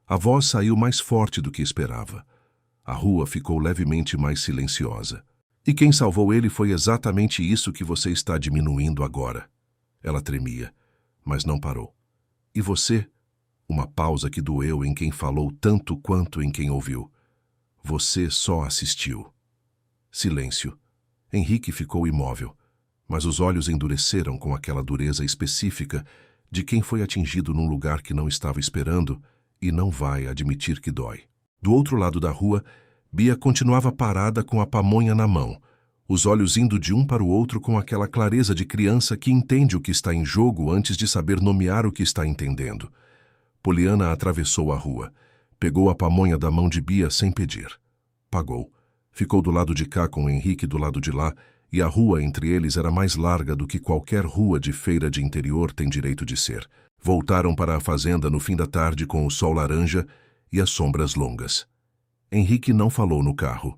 A: A voz saiu mais forte do que esperava. A rua ficou levemente mais silenciosa. E quem salvou ele foi exatamente isso que você está diminuindo agora. Ela tremia, mas não parou. E você? Uma pausa que doeu em quem falou tanto quanto em quem ouviu. Você só assistiu. Silêncio. Henrique ficou imóvel, mas os olhos endureceram com aquela dureza específica de quem foi atingido num lugar que não estava esperando e não vai admitir que dói. Do outro lado da rua, Bia continuava parada com a pamonha na mão, os olhos indo de um para o outro com aquela clareza de criança que entende o que está em jogo antes de saber nomear o que está entendendo. Poliana atravessou a rua, pegou a pamonha da mão de Bia sem pedir. Pagou. Ficou do lado de cá com o Henrique do lado de lá, e a rua entre eles era mais larga do que qualquer rua de feira de interior tem direito de ser. Voltaram para a fazenda no fim da tarde com o sol laranja e as sombras longas. Henrique não falou no carro.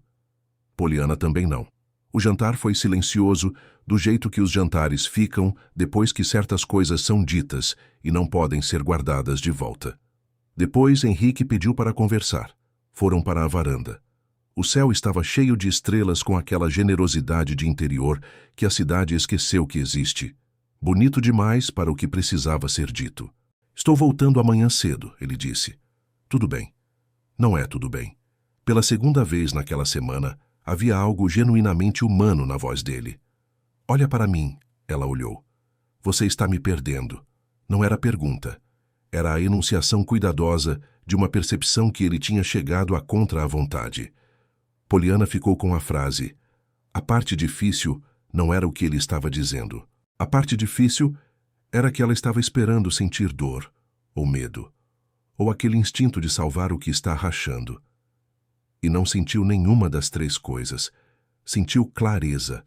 A: Poliana também não. O jantar foi silencioso, do jeito que os jantares ficam depois que certas coisas são ditas e não podem ser guardadas de volta. Depois, Henrique pediu para conversar. Foram para a varanda. O céu estava cheio de estrelas com aquela generosidade de interior que a cidade esqueceu que existe. Bonito demais para o que precisava ser dito. Estou voltando amanhã cedo, ele disse. Tudo bem. Não é tudo bem. Pela segunda vez naquela semana, havia algo genuinamente humano na voz dele. Olha para mim, ela olhou. Você está me perdendo. Não era pergunta. Era a enunciação cuidadosa de uma percepção que ele tinha chegado a contra a vontade. Poliana ficou com a frase. A parte difícil não era o que ele estava dizendo. A parte difícil era que ela estava esperando sentir dor, ou medo, ou aquele instinto de salvar o que está rachando. E não sentiu nenhuma das três coisas. Sentiu clareza.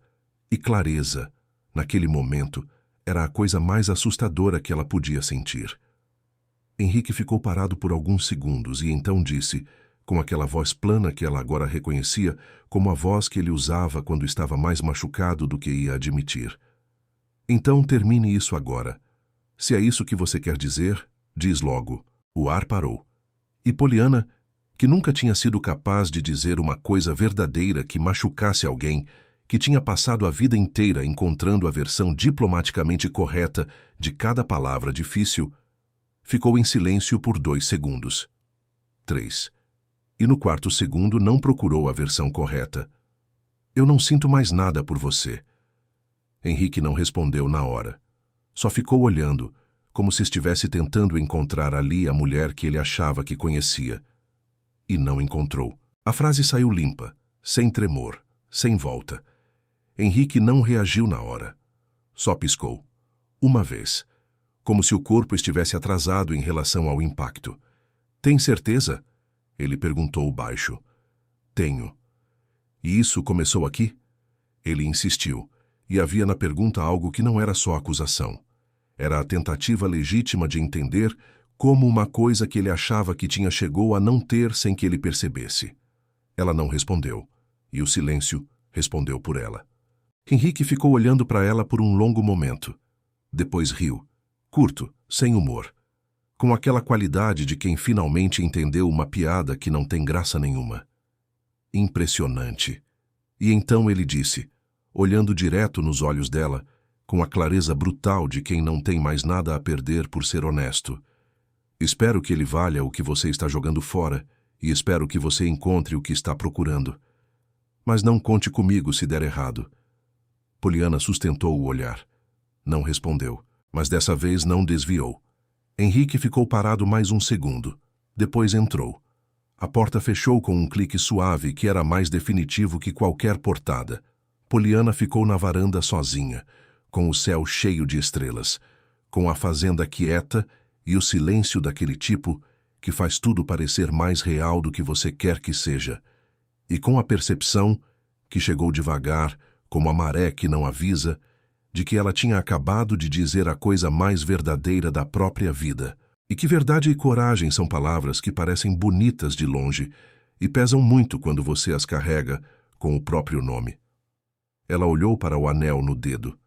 A: E clareza, naquele momento, era a coisa mais assustadora que ela podia sentir. Henrique ficou parado por alguns segundos e então disse, com aquela voz plana que ela agora reconhecia como a voz que ele usava quando estava mais machucado do que ia admitir. Então termine isso agora. Se é isso que você quer dizer, diz logo. O ar parou. E Poliana, que nunca tinha sido capaz de dizer uma coisa verdadeira que machucasse alguém, que tinha passado a vida inteira encontrando a versão diplomaticamente correta de cada palavra difícil, ficou em silêncio por 2 segundos. 3. E no 4º segundo não procurou a versão correta. Eu não sinto mais nada por você. Henrique não respondeu na hora. Só ficou olhando, como se estivesse tentando encontrar ali a mulher que ele achava que conhecia. E não encontrou. A frase saiu limpa, sem tremor, sem volta. Henrique não reagiu na hora. Só piscou. Uma vez. Como se o corpo estivesse atrasado em relação ao impacto. Tem certeza? Ele perguntou baixo. Tenho. E isso começou aqui? Ele insistiu. E havia na pergunta algo que não era só acusação. Era a tentativa legítima de entender como uma coisa que ele achava que tinha chegou a não ter sem que ele percebesse. Ela não respondeu, e o silêncio respondeu por ela. Henrique ficou olhando para ela por um longo momento. Depois riu, curto, sem humor, com aquela qualidade de quem finalmente entendeu uma piada que não tem graça nenhuma. Impressionante. E então ele disse, olhando direto nos olhos dela, com a clareza brutal de quem não tem mais nada a perder por ser honesto. Espero que ele valha o que você está jogando fora e espero que você encontre o que está procurando. Mas não conte comigo se der errado. Poliana sustentou o olhar. Não respondeu, mas dessa vez não desviou. Henrique ficou parado mais um segundo. Depois entrou. A porta fechou com um clique suave que era mais definitivo que qualquer portada. Poliana ficou na varanda sozinha, com o céu cheio de estrelas, com a fazenda quieta e o silêncio daquele tipo que faz tudo parecer mais real do que você quer que seja, e com a percepção, que chegou devagar, como a maré que não avisa, de que ela tinha acabado de dizer a coisa mais verdadeira da própria vida. E que verdade e coragem são palavras que parecem bonitas de longe e pesam muito quando você as carrega com o próprio nome. Ela olhou para o anel no dedo,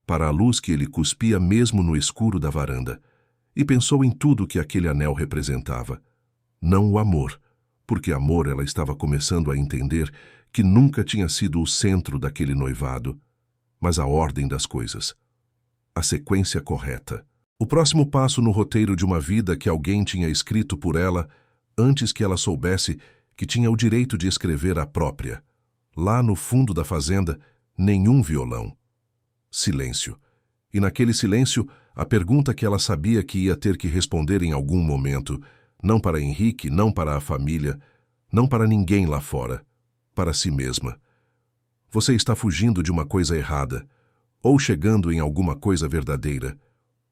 A: para a luz que ele cuspia mesmo no escuro da varanda, e pensou em tudo que aquele anel representava. Não o amor, porque amor ela estava começando a entender que nunca tinha sido o centro daquele noivado, mas a ordem das coisas, a sequência correta. O próximo passo no roteiro de uma vida que alguém tinha escrito por ela antes que ela soubesse que tinha o direito de escrever a própria. Lá no fundo da fazenda, nenhum violão. Silêncio. E naquele silêncio, a pergunta que ela sabia que ia ter que responder em algum momento, não para Henrique, não para a família, não para ninguém lá fora, para si mesma. Você está fugindo de uma coisa errada, ou chegando em alguma coisa verdadeira,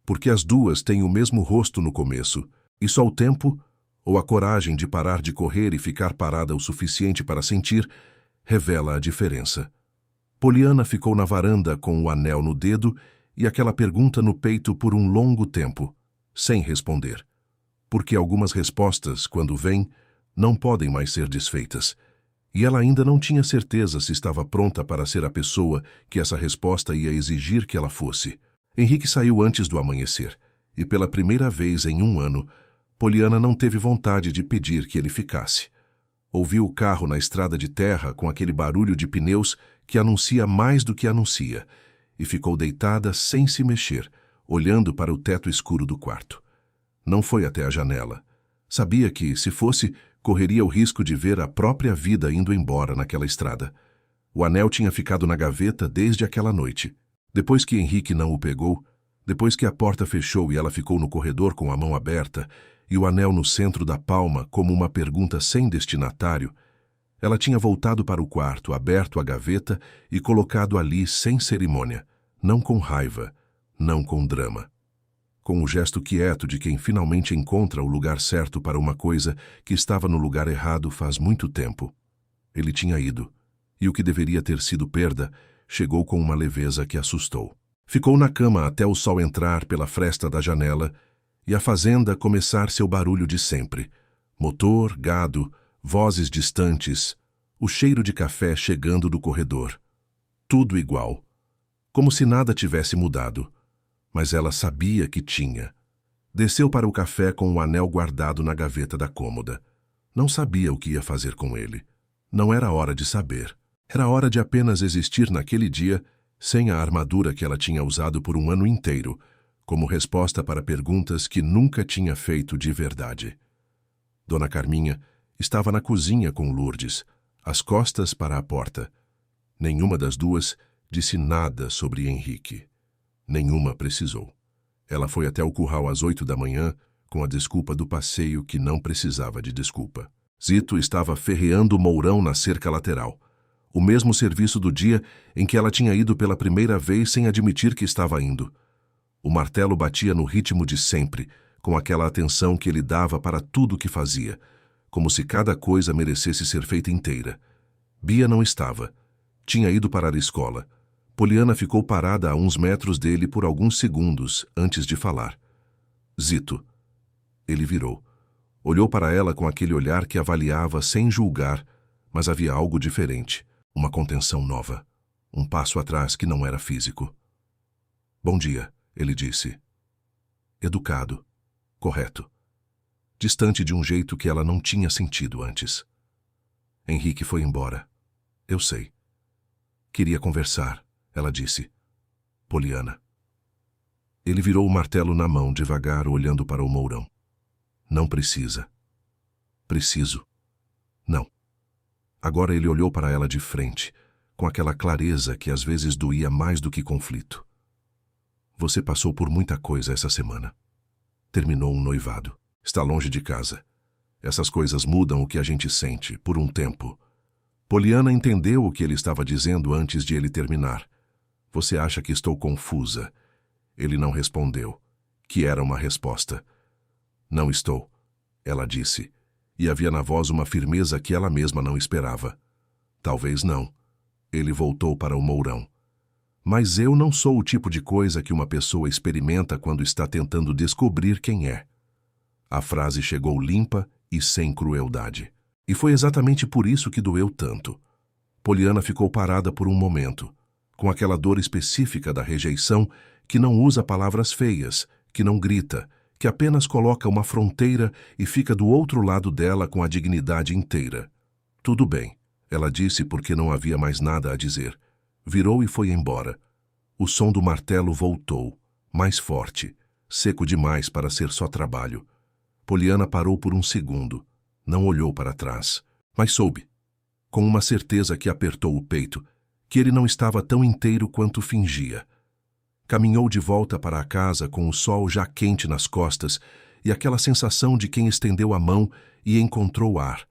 A: porque as duas têm o mesmo rosto no começo, e só o tempo, ou a coragem de parar de correr e ficar parada o suficiente para sentir, revela a diferença. Poliana ficou na varanda com o anel no dedo e aquela pergunta no peito por um longo tempo, sem responder. Porque algumas respostas, quando vêm, não podem mais ser desfeitas. E ela ainda não tinha certeza se estava pronta para ser a pessoa que essa resposta ia exigir que ela fosse. Henrique saiu antes do amanhecer, e pela primeira vez em um ano, Poliana não teve vontade de pedir que ele ficasse. Ouviu o carro na estrada de terra com aquele barulho de pneus que anuncia mais do que anuncia, e ficou deitada sem se mexer, olhando para o teto escuro do quarto. Não foi até a janela. Sabia que, se fosse, correria o risco de ver a própria vida indo embora naquela estrada. O anel tinha ficado na gaveta desde aquela noite. Depois que Henrique não o pegou, depois que a porta fechou e ela ficou no corredor com a mão aberta e o anel no centro da palma como uma pergunta sem destinatário, ela tinha voltado para o quarto, aberto a gaveta e colocado ali sem cerimônia, não com raiva, não com drama. Com o gesto quieto de quem finalmente encontra o lugar certo para uma coisa que estava no lugar errado faz muito tempo. Ele tinha ido, e o que deveria ter sido perda chegou com uma leveza que assustou. Ficou na cama até o sol entrar pela fresta da janela e a fazenda começar seu barulho de sempre. Motor, gado, vozes distantes, o cheiro de café chegando do corredor. Tudo igual. Como se nada tivesse mudado. Mas ela sabia que tinha. Desceu para o café com o anel guardado na gaveta da cômoda. Não sabia o que ia fazer com ele. Não era hora de saber. Era hora de apenas existir naquele dia, sem a armadura que ela tinha usado por um ano inteiro, como resposta para perguntas que nunca tinha feito de verdade. Dona Carminha estava na cozinha com Lourdes, as costas para a porta. Nenhuma das duas disse nada sobre Henrique. Nenhuma precisou. Ela foi até o curral às 8 da manhã, com a desculpa do passeio que não precisava de desculpa. Zito estava ferreando o mourão na cerca lateral. O mesmo serviço do dia em que ela tinha ido pela primeira vez sem admitir que estava indo. O martelo batia no ritmo de sempre, com aquela atenção que ele dava para tudo o que fazia, como se cada coisa merecesse ser feita inteira. Bia não estava. Tinha ido parar a escola. Poliana ficou parada a uns metros dele por alguns segundos antes de falar. Zito. Ele virou. Olhou para ela com aquele olhar que avaliava sem julgar, mas havia algo diferente. Uma contenção nova. Um passo atrás que não era físico. Bom dia, ele disse. Educado. Correto. Distante de um jeito que ela não tinha sentido antes. Henrique foi embora. Eu sei. Queria conversar, ela disse. Poliana. Ele virou o martelo na mão devagar, olhando para o mourão. Não precisa. Preciso. Não. Agora ele olhou para ela de frente, com aquela clareza que às vezes doía mais do que conflito. Você passou por muita coisa essa semana. Terminou um noivado. Está longe de casa. Essas coisas mudam o que a gente sente, por um tempo. Poliana entendeu o que ele estava dizendo antes de ele terminar. Você acha que estou confusa? Ele não respondeu, que era uma resposta. Não estou, ela disse, e havia na voz uma firmeza que ela mesma não esperava. Talvez não. Ele voltou para o mourão. Mas eu não sou o tipo de coisa que uma pessoa experimenta quando está tentando descobrir quem é. A frase chegou limpa e sem crueldade. E foi exatamente por isso que doeu tanto. Poliana ficou parada por um momento, com aquela dor específica da rejeição que não usa palavras feias, que não grita, que apenas coloca uma fronteira e fica do outro lado dela com a dignidade inteira. Tudo bem, ela disse porque não havia mais nada a dizer. Virou e foi embora. O som do martelo voltou, mais forte, seco demais para ser só trabalho. Poliana parou por um segundo. Não olhou para trás, mas soube, com uma certeza que apertou o peito, que ele não estava tão inteiro quanto fingia. Caminhou de volta para a casa com o sol já quente nas costas e aquela sensação de quem estendeu a mão e encontrou ar.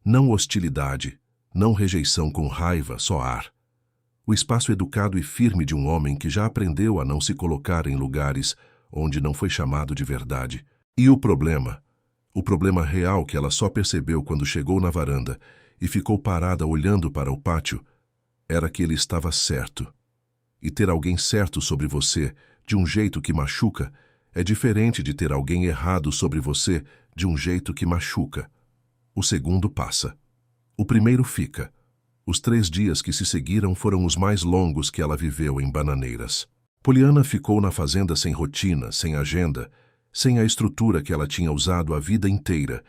A: Não hostilidade, não rejeição com raiva, só ar. O espaço educado e firme de um homem que já aprendeu a não se colocar em lugares onde não foi chamado de verdade. E o problema real que ela só percebeu quando chegou na varanda e ficou parada olhando para o pátio, era que ele estava certo. E ter alguém certo sobre você, de um jeito que machuca, é diferente de ter alguém errado sobre você, de um jeito que machuca. O segundo passa. O primeiro fica. Os 3 dias que se seguiram foram os mais longos que ela viveu em Bananeiras. Poliana ficou na fazenda sem rotina, sem agenda, sem a estrutura que ela tinha usado a vida inteira,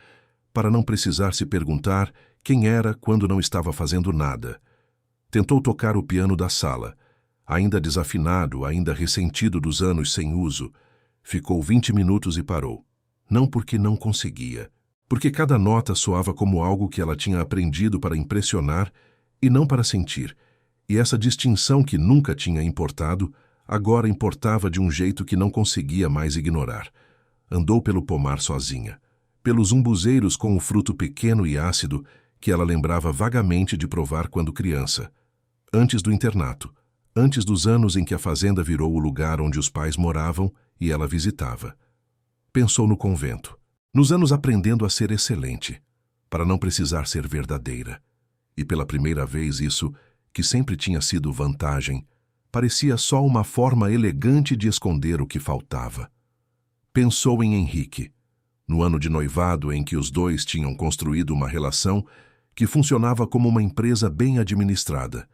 A: para não precisar se perguntar quem era quando não estava fazendo nada. Tentou tocar o piano da sala, ainda desafinado, ainda ressentido dos anos sem uso. Ficou 20 minutos e parou. Não porque não conseguia, porque cada nota soava como algo que ela tinha aprendido para impressionar e não para sentir, e essa distinção que nunca tinha importado, agora importava de um jeito que não conseguia mais ignorar. Andou pelo pomar sozinha, pelos umbuzeiros com o fruto pequeno e ácido que ela lembrava vagamente de provar quando criança. Antes do internato, antes dos anos em que a fazenda virou o lugar onde os pais moravam e ela visitava. Pensou no convento, nos anos aprendendo a ser excelente, para não precisar ser verdadeira. E pela primeira vez isso, que sempre tinha sido vantagem, parecia só uma forma elegante de esconder o que faltava. Pensou em Henrique, no ano de noivado em que os dois tinham construído uma relação que funcionava como uma empresa bem administrada,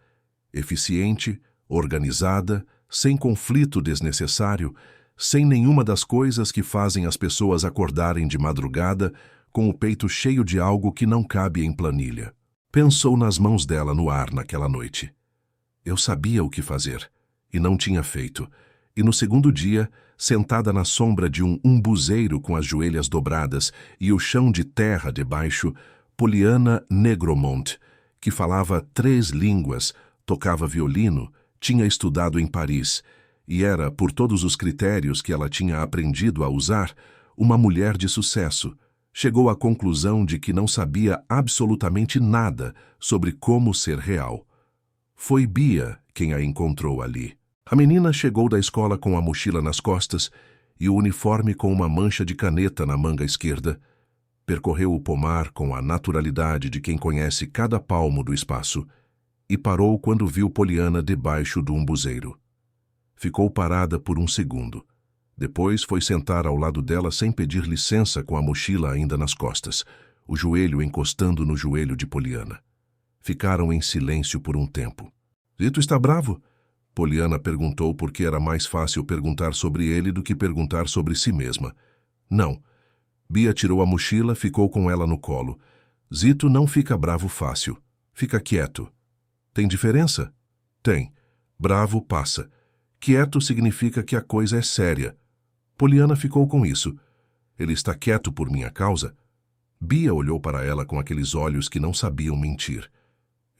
A: eficiente, organizada, sem conflito desnecessário, sem nenhuma das coisas que fazem as pessoas acordarem de madrugada com o peito cheio de algo que não cabe em planilha. Pensou nas mãos dela no ar naquela noite. Eu sabia o que fazer, e não tinha feito. E no segundo dia, sentada na sombra de um umbuzeiro com as joelhas dobradas e o chão de terra debaixo, Poliana Negromont, que falava 3 línguas, tocava violino, tinha estudado em Paris e era, por todos os critérios que ela tinha aprendido a usar, uma mulher de sucesso, chegou à conclusão de que não sabia absolutamente nada sobre como ser real. Foi Bia quem a encontrou ali. A menina chegou da escola com a mochila nas costas e o uniforme com uma mancha de caneta na manga esquerda. Percorreu o pomar com a naturalidade de quem conhece cada palmo do espaço e parou quando viu Poliana debaixo do umbuzeiro. Ficou parada por um segundo. Depois foi sentar ao lado dela sem pedir licença com a mochila ainda nas costas, o joelho encostando no joelho de Poliana. Ficaram em silêncio por um tempo. Zito está bravo? Poliana perguntou porque era mais fácil perguntar sobre ele do que perguntar sobre si mesma. Não. Bia tirou a mochila, ficou com ela no colo. Zito não fica bravo fácil. Fica quieto. Tem diferença? Tem. Bravo passa. Quieto significa que a coisa é séria. Poliana ficou com isso. Ele está quieto por minha causa? Bia olhou para ela com aqueles olhos que não sabiam mentir.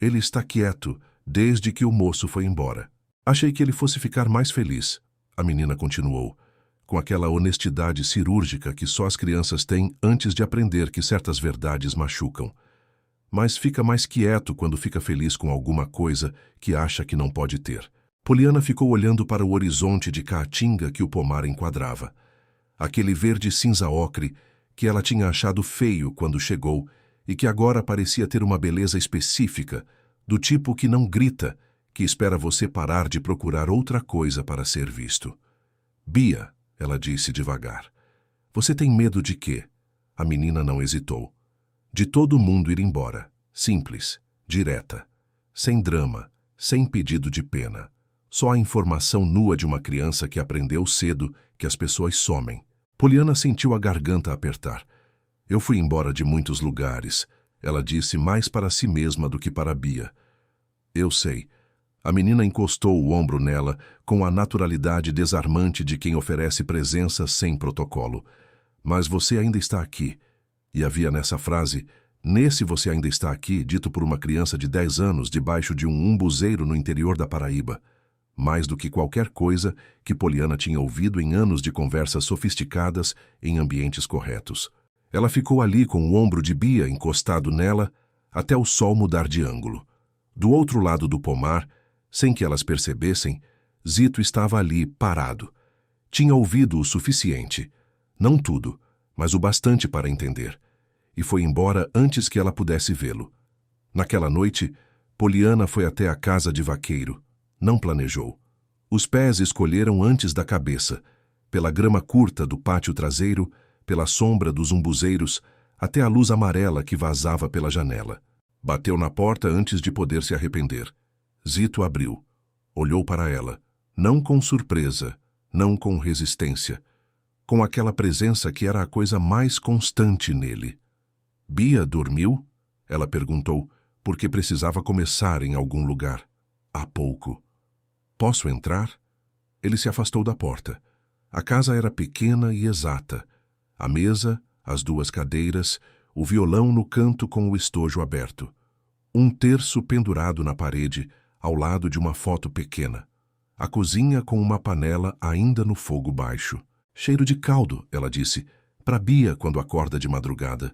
A: Ele está quieto, desde que o moço foi embora. Achei que ele fosse ficar mais feliz, a menina continuou, com aquela honestidade cirúrgica que só as crianças têm antes de aprender que certas verdades machucam. Mas fica mais quieto quando fica feliz com alguma coisa que acha que não pode ter. Poliana ficou olhando para o horizonte de caatinga que o pomar enquadrava. Aquele verde cinza ocre que ela tinha achado feio quando chegou e que agora parecia ter uma beleza específica, do tipo que não grita, que espera você parar de procurar outra coisa para ser visto. Bia, ela disse devagar. Você tem medo de quê? A menina não hesitou. De todo mundo ir embora. Simples, direta. Sem drama, sem pedido de pena. Só a informação nua de uma criança que aprendeu cedo que as pessoas somem. Poliana sentiu a garganta apertar. Eu fui embora de muitos lugares, ela disse mais para si mesma do que para Bia. Eu sei. A menina encostou o ombro nela com a naturalidade desarmante de quem oferece presença sem protocolo. Mas você ainda está aqui. E havia nessa frase, nesse você ainda está aqui, dito por uma criança de 10 anos debaixo de um umbuzeiro no interior da Paraíba. Mais do que qualquer coisa que Poliana tinha ouvido em anos de conversas sofisticadas em ambientes corretos. Ela ficou ali com o ombro de Bia encostado nela até o sol mudar de ângulo. Do outro lado do pomar, sem que elas percebessem, Zito estava ali, parado. Tinha ouvido o suficiente. Não tudo, mas o bastante para entender. E foi embora antes que ela pudesse vê-lo. Naquela noite, Poliana foi até a casa de vaqueiro. Não planejou. Os pés escolheram antes da cabeça, pela grama curta do pátio traseiro, pela sombra dos umbuzeiros, até a luz amarela que vazava pela janela. Bateu na porta antes de poder se arrepender. Zito abriu. Olhou para ela, não com surpresa, não com resistência, com aquela presença que era a coisa mais constante nele. Bia dormiu? Ela perguntou, porque precisava começar em algum lugar. Há pouco. Posso entrar? Ele se afastou da porta. A casa era pequena e exata. A mesa, as 2 cadeiras, o violão no canto com o estojo aberto. Um terço pendurado na parede, ao lado de uma foto pequena. A cozinha com uma panela ainda no fogo baixo. Cheiro de caldo, ela disse, para Bia quando acorda de madrugada.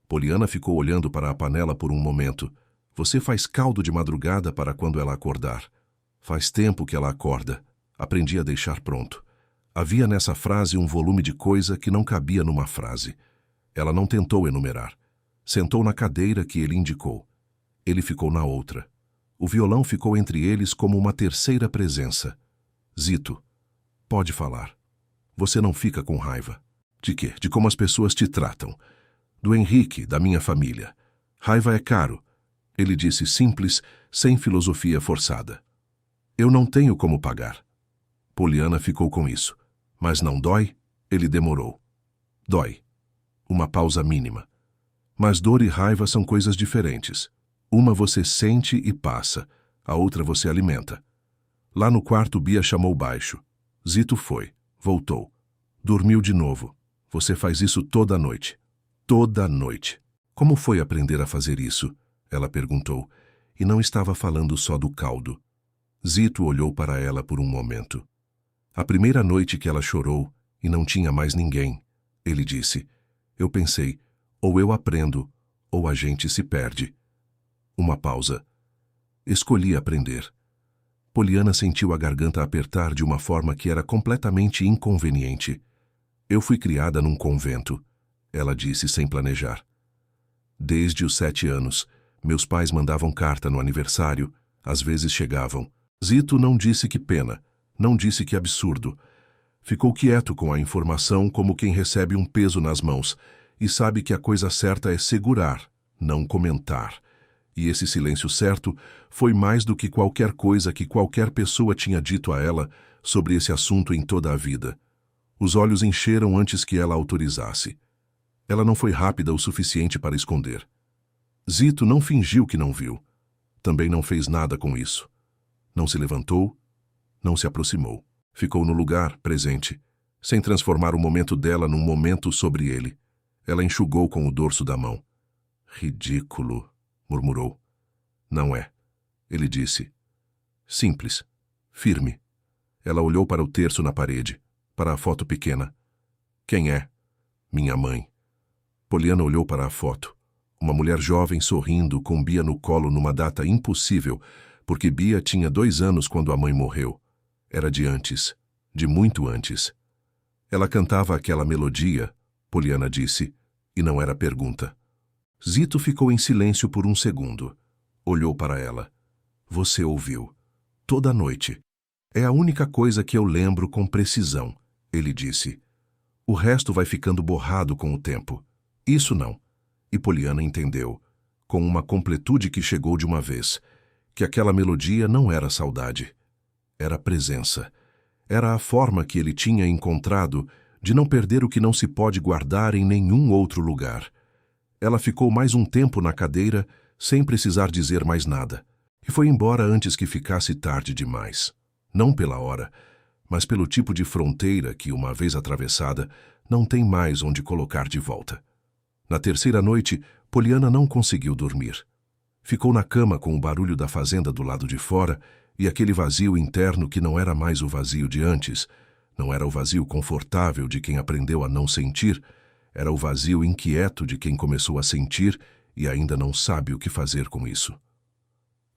A: Poliana ficou olhando para a panela por um momento. Você faz caldo de madrugada para quando ela acordar. Faz tempo que ela acorda. Aprendi a deixar pronto. Havia nessa frase um volume de coisa que não cabia numa frase. Ela não tentou enumerar. Sentou na cadeira que ele indicou. Ele ficou na outra. O violão ficou entre eles como uma terceira presença. Zito, pode falar. Você não fica com raiva. De quê? De como as pessoas te tratam. Do Henrique, da minha família. Raiva é caro. Ele disse simples, sem filosofia forçada. Eu não tenho como pagar. Poliana ficou com isso. Mas não dói? Ele demorou. Dói. Uma pausa mínima. Mas dor e raiva são coisas diferentes. Uma você sente e passa, a outra você alimenta. Lá no quarto, Bia chamou baixo. Zito foi, voltou. Dormiu de novo. Você faz isso toda noite. Toda noite. Como foi aprender a fazer isso? Ela perguntou, e não estava falando só do caldo. Zito olhou para ela por um momento. A primeira noite que ela chorou, e não tinha mais ninguém, ele disse, eu pensei, ou eu aprendo, ou a gente se perde. Uma pausa. Escolhi aprender. Poliana sentiu a garganta apertar de uma forma que era completamente inconveniente. Eu fui criada num convento, ela disse sem planejar. Desde os 7 anos, meus pais mandavam carta no aniversário, às vezes chegavam. Zito não disse que pena, não disse que absurdo. Ficou quieto com a informação como quem recebe um peso nas mãos e sabe que a coisa certa é segurar, não comentar. E esse silêncio certo foi mais do que qualquer coisa que qualquer pessoa tinha dito a ela sobre esse assunto em toda a vida. Os olhos encheram antes que ela autorizasse. Ela não foi rápida o suficiente para esconder. Zito não fingiu que não viu. Também não fez nada com isso. Não se levantou, não se aproximou. Ficou no lugar, presente, sem transformar o momento dela num momento sobre ele. Ela enxugou com o dorso da mão. Ridículo, murmurou. Não é. Ele disse. Simples. Firme. Ela olhou para o terço na parede, para a foto pequena. Quem é? Minha mãe. Poliana olhou para a foto. Uma mulher jovem sorrindo com Bia no colo numa data impossível, porque Bia tinha 2 anos quando a mãe morreu. Era de antes, de muito antes. Ela cantava aquela melodia, Poliana disse, e não era pergunta. Zito ficou em silêncio por um segundo. Olhou para ela. Você ouviu. Toda noite. É a única coisa que eu lembro com precisão, ele disse. O resto vai ficando borrado com o tempo. Isso não. E Poliana entendeu, com uma completude que chegou de uma vez, que aquela melodia não era saudade. Era presença. Era a forma que ele tinha encontrado de não perder o que não se pode guardar em nenhum outro lugar. Ela ficou mais um tempo na cadeira, sem precisar dizer mais nada, e foi embora antes que ficasse tarde demais. Não pela hora, mas pelo tipo de fronteira que, uma vez atravessada, não tem mais onde colocar de volta. Na terceira noite, Poliana não conseguiu dormir. Ficou na cama com o barulho da fazenda do lado de fora e aquele vazio interno que não era mais o vazio de antes, não era o vazio confortável de quem aprendeu a não sentir, era o vazio inquieto de quem começou a sentir e ainda não sabe o que fazer com isso.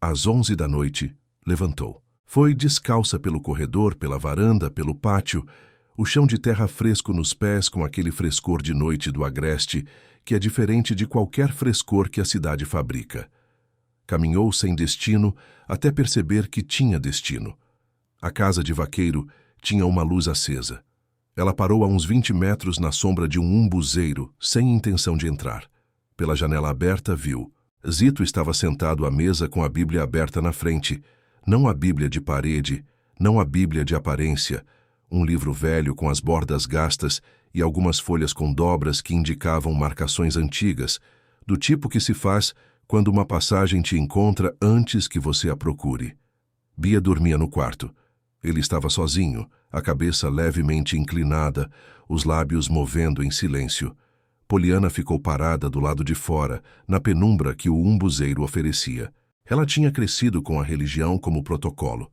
A: Às 11 da noite, levantou. Foi descalça pelo corredor, pela varanda, pelo pátio, o chão de terra fresco nos pés com aquele frescor de noite do agreste, que é diferente de qualquer frescor que a cidade fabrica. Caminhou sem destino até perceber que tinha destino. A casa de vaqueiro tinha uma luz acesa. Ela parou a uns 20 metros na sombra de um umbuzeiro, sem intenção de entrar. Pela janela aberta, viu. Zito estava sentado à mesa com a Bíblia aberta na frente. Não a Bíblia de parede, não a Bíblia de aparência, um livro velho com as bordas gastas e algumas folhas com dobras que indicavam marcações antigas, do tipo que se faz quando uma passagem te encontra antes que você a procure. Bia dormia no quarto. Ele estava sozinho, a cabeça levemente inclinada, os lábios movendo em silêncio. Poliana ficou parada do lado de fora, na penumbra que o umbuzeiro oferecia. Ela tinha crescido com a religião como protocolo.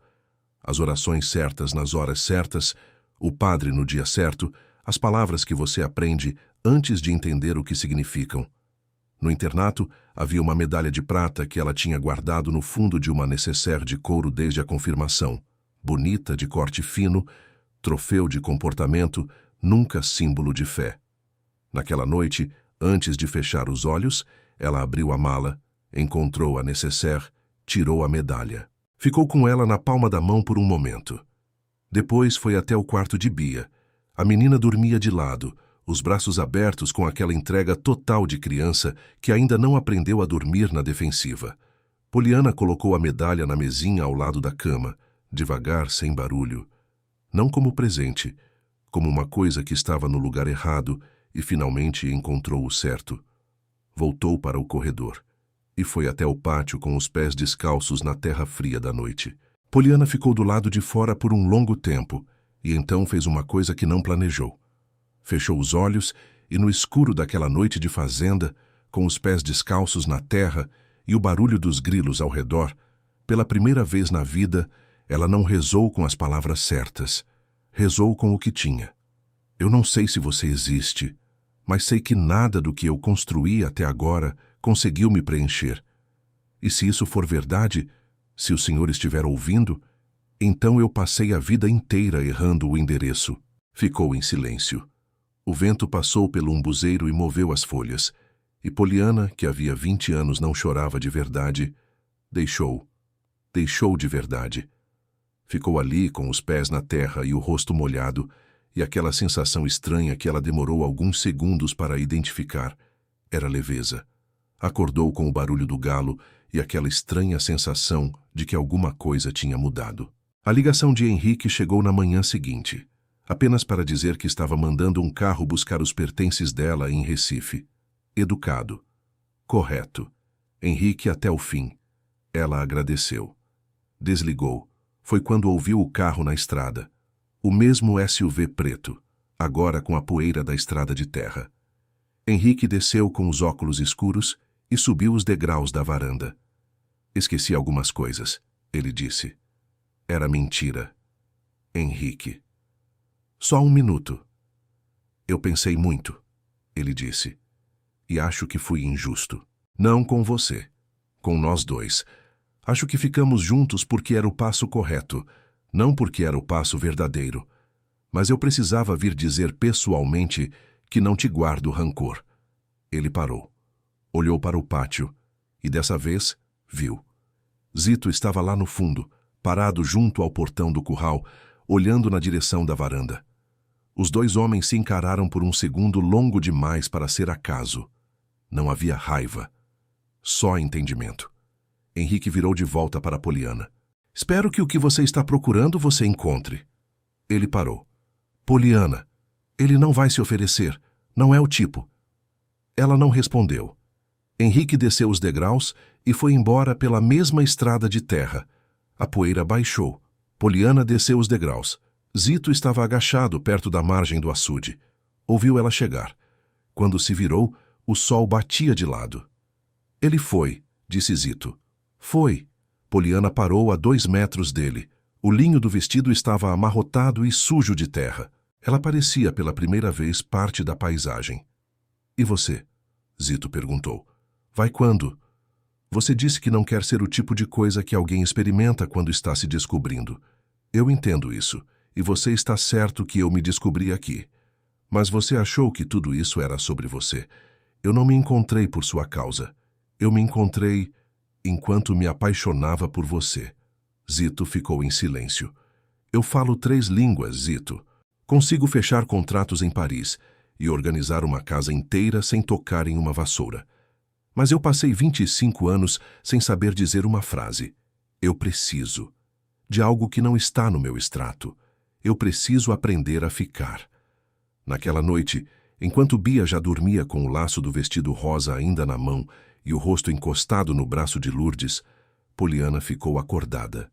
A: As orações certas nas horas certas, o padre no dia certo, as palavras que você aprende antes de entender o que significam. No internato, havia uma medalha de prata que ela tinha guardado no fundo de uma nécessaire de couro desde a confirmação. Bonita, de corte fino, troféu de comportamento, nunca símbolo de fé. Naquela noite, antes de fechar os olhos, ela abriu a mala, encontrou a nécessaire, tirou a medalha. Ficou com ela na palma da mão por um momento. Depois foi até o quarto de Bia. A menina dormia de lado, os braços abertos com aquela entrega total de criança que ainda não aprendeu a dormir na defensiva. Poliana colocou a medalha na mesinha ao lado da cama, devagar, sem barulho. Não como presente, como uma coisa que estava no lugar errado e finalmente encontrou o certo. Voltou para o corredor e foi até o pátio com os pés descalços na terra fria da noite. Poliana ficou do lado de fora por um longo tempo e então fez uma coisa que não planejou. Fechou os olhos e no escuro daquela noite de fazenda, com os pés descalços na terra e o barulho dos grilos ao redor, pela primeira vez na vida, ela não rezou com as palavras certas. Rezou com o que tinha. Eu não sei se você existe, mas sei que nada do que eu construí até agora conseguiu me preencher. E se isso for verdade, se o Senhor estiver ouvindo, então eu passei a vida inteira errando o endereço. Ficou em silêncio. O vento passou pelo umbuzeiro e moveu as folhas, e Poliana, que havia 20 anos não chorava de verdade, deixou de verdade. Ficou ali com os pés na terra e o rosto molhado, e aquela sensação estranha que ela demorou alguns segundos para identificar era leveza. Acordou com o barulho do galo e aquela estranha sensação de que alguma coisa tinha mudado. A ligação de Henrique chegou na manhã seguinte, apenas para dizer que estava mandando um carro buscar os pertences dela em Recife. Educado. Correto. Henrique até o fim. Ela agradeceu. Desligou. Foi quando ouviu o carro na estrada. O mesmo SUV preto, agora com a poeira da estrada de terra. Henrique desceu com os óculos escuros e subiu os degraus da varanda. Esqueci algumas coisas, ele disse. Era mentira. Henrique. Só um minuto. Eu pensei muito, ele disse. E acho que fui injusto. Não com você. Com nós dois. Acho que ficamos juntos porque era o passo correto, não porque era o passo verdadeiro. Mas eu precisava vir dizer pessoalmente que não te guardo rancor. Ele parou. Olhou para o pátio e, dessa vez, viu. Zito estava lá no fundo, parado junto ao portão do curral, olhando na direção da varanda. Os dois homens se encararam por um segundo longo demais para ser acaso. Não havia raiva. Só entendimento. Henrique virou de volta para Poliana. Espero que o que você está procurando você encontre. Ele parou. Poliana, ele não vai se oferecer. Não é o tipo. Ela não respondeu. Henrique desceu os degraus e foi embora pela mesma estrada de terra. A poeira baixou. Poliana desceu os degraus. Zito estava agachado perto da margem do açude. Ouviu ela chegar. Quando se virou, o sol batia de lado. Ele foi, disse Zito. Foi. Poliana parou a 2 metros dele. O linho do vestido estava amarrotado e sujo de terra. Ela parecia pela primeira vez parte da paisagem. E você? Zito perguntou. Vai quando? Você disse que não quer ser o tipo de coisa que alguém experimenta quando está se descobrindo. Eu entendo isso, e você está certo que eu me descobri aqui. Mas você achou que tudo isso era sobre você. Eu não me encontrei por sua causa. Eu me encontrei enquanto me apaixonava por você. Zito ficou em silêncio. Eu falo 3 línguas, Zito. Consigo fechar contratos em Paris e organizar uma casa inteira sem tocar em uma vassoura. Mas eu passei 25 anos sem saber dizer uma frase. Eu preciso. De algo que não está no meu extrato. Eu preciso aprender a ficar. Naquela noite, enquanto Bia já dormia com o laço do vestido rosa ainda na mão e o rosto encostado no braço de Lourdes, Poliana ficou acordada.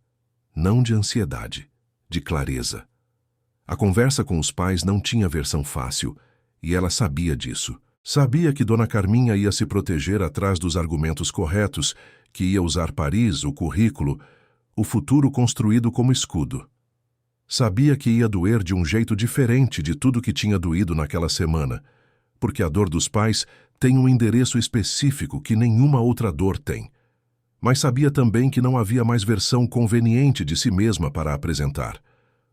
A: Não de ansiedade, de clareza. A conversa com os pais não tinha versão fácil, e ela sabia disso. Sabia que Dona Carminha ia se proteger atrás dos argumentos corretos, que ia usar Paris, o currículo, o futuro construído como escudo. Sabia que ia doer de um jeito diferente de tudo que tinha doído naquela semana, porque a dor dos pais tem um endereço específico que nenhuma outra dor tem. Mas sabia também que não havia mais versão conveniente de si mesma para apresentar.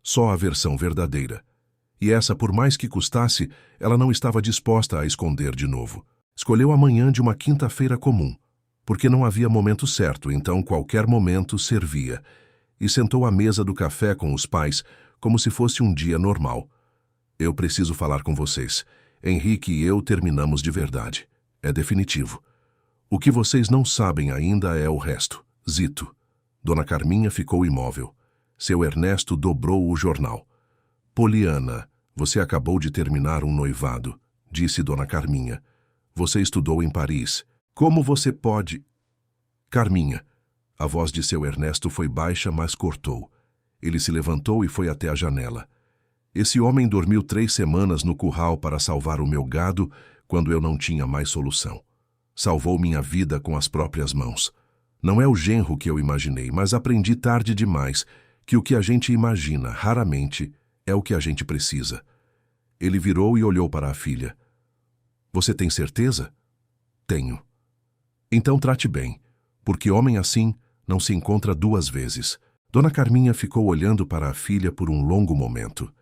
A: Só a versão verdadeira. E essa, por mais que custasse, ela não estava disposta a esconder de novo. Escolheu a manhã de uma quinta-feira comum, porque não havia momento certo, então qualquer momento servia, e sentou à mesa do café com os pais como se fosse um dia normal. Eu preciso falar com vocês. Henrique e eu terminamos de verdade. É definitivo. O que vocês não sabem ainda é o resto. Zito. Dona Carminha ficou imóvel. Seu Ernesto dobrou o jornal. Poliana, você acabou de terminar um noivado, disse Dona Carminha. Você estudou em Paris. Como você pode... Carminha. A voz de seu Ernesto foi baixa, mas cortou. Ele se levantou e foi até a janela. Esse homem dormiu 3 semanas no curral para salvar o meu gado quando eu não tinha mais solução. Salvou minha vida com as próprias mãos. Não é o genro que eu imaginei, mas aprendi tarde demais que o que a gente imagina, raramente, é o que a gente precisa. Ele virou e olhou para a filha. Você tem certeza? Tenho. Então trate bem, porque homem assim não se encontra 2 vezes. Dona Carminha ficou olhando para a filha por um longo momento.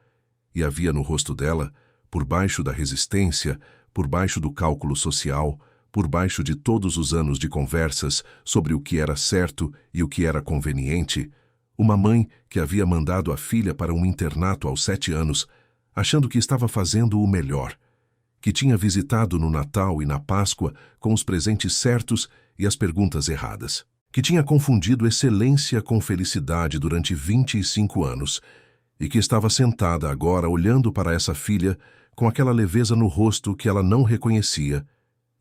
A: E havia no rosto dela, por baixo da resistência, por baixo do cálculo social, por baixo de todos os anos de conversas sobre o que era certo e o que era conveniente, uma mãe que havia mandado a filha para um internato aos 7 anos, achando que estava fazendo o melhor, que tinha visitado no Natal e na Páscoa com os presentes certos e as perguntas erradas, que tinha confundido excelência com felicidade durante 25 anos e que estava sentada agora olhando para essa filha com aquela leveza no rosto que ela não reconhecia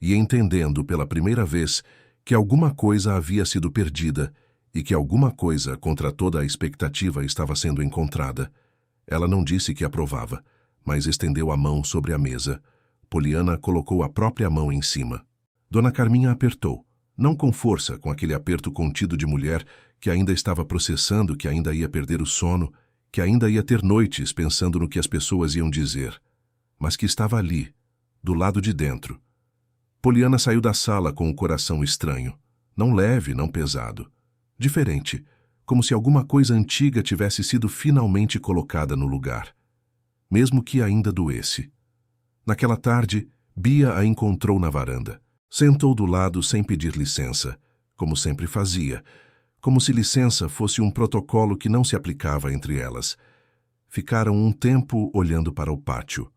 A: e entendendo pela primeira vez que alguma coisa havia sido perdida e que alguma coisa contra toda a expectativa estava sendo encontrada. Ela não disse que aprovava, mas estendeu a mão sobre a mesa. Poliana colocou a própria mão em cima. Dona Carminha apertou. Não com força, com aquele aperto contido de mulher que ainda estava processando, que ainda ia perder o sono, que ainda ia ter noites pensando no que as pessoas iam dizer, mas que estava ali, do lado de dentro. Poliana saiu da sala com o coração estranho, não leve, não pesado. Diferente, como se alguma coisa antiga tivesse sido finalmente colocada no lugar, mesmo que ainda doesse. Naquela tarde, Bia a encontrou na varanda. Sentou do lado sem pedir licença, como sempre fazia, como se licença fosse um protocolo que não se aplicava entre elas. Ficaram um tempo olhando para o pátio.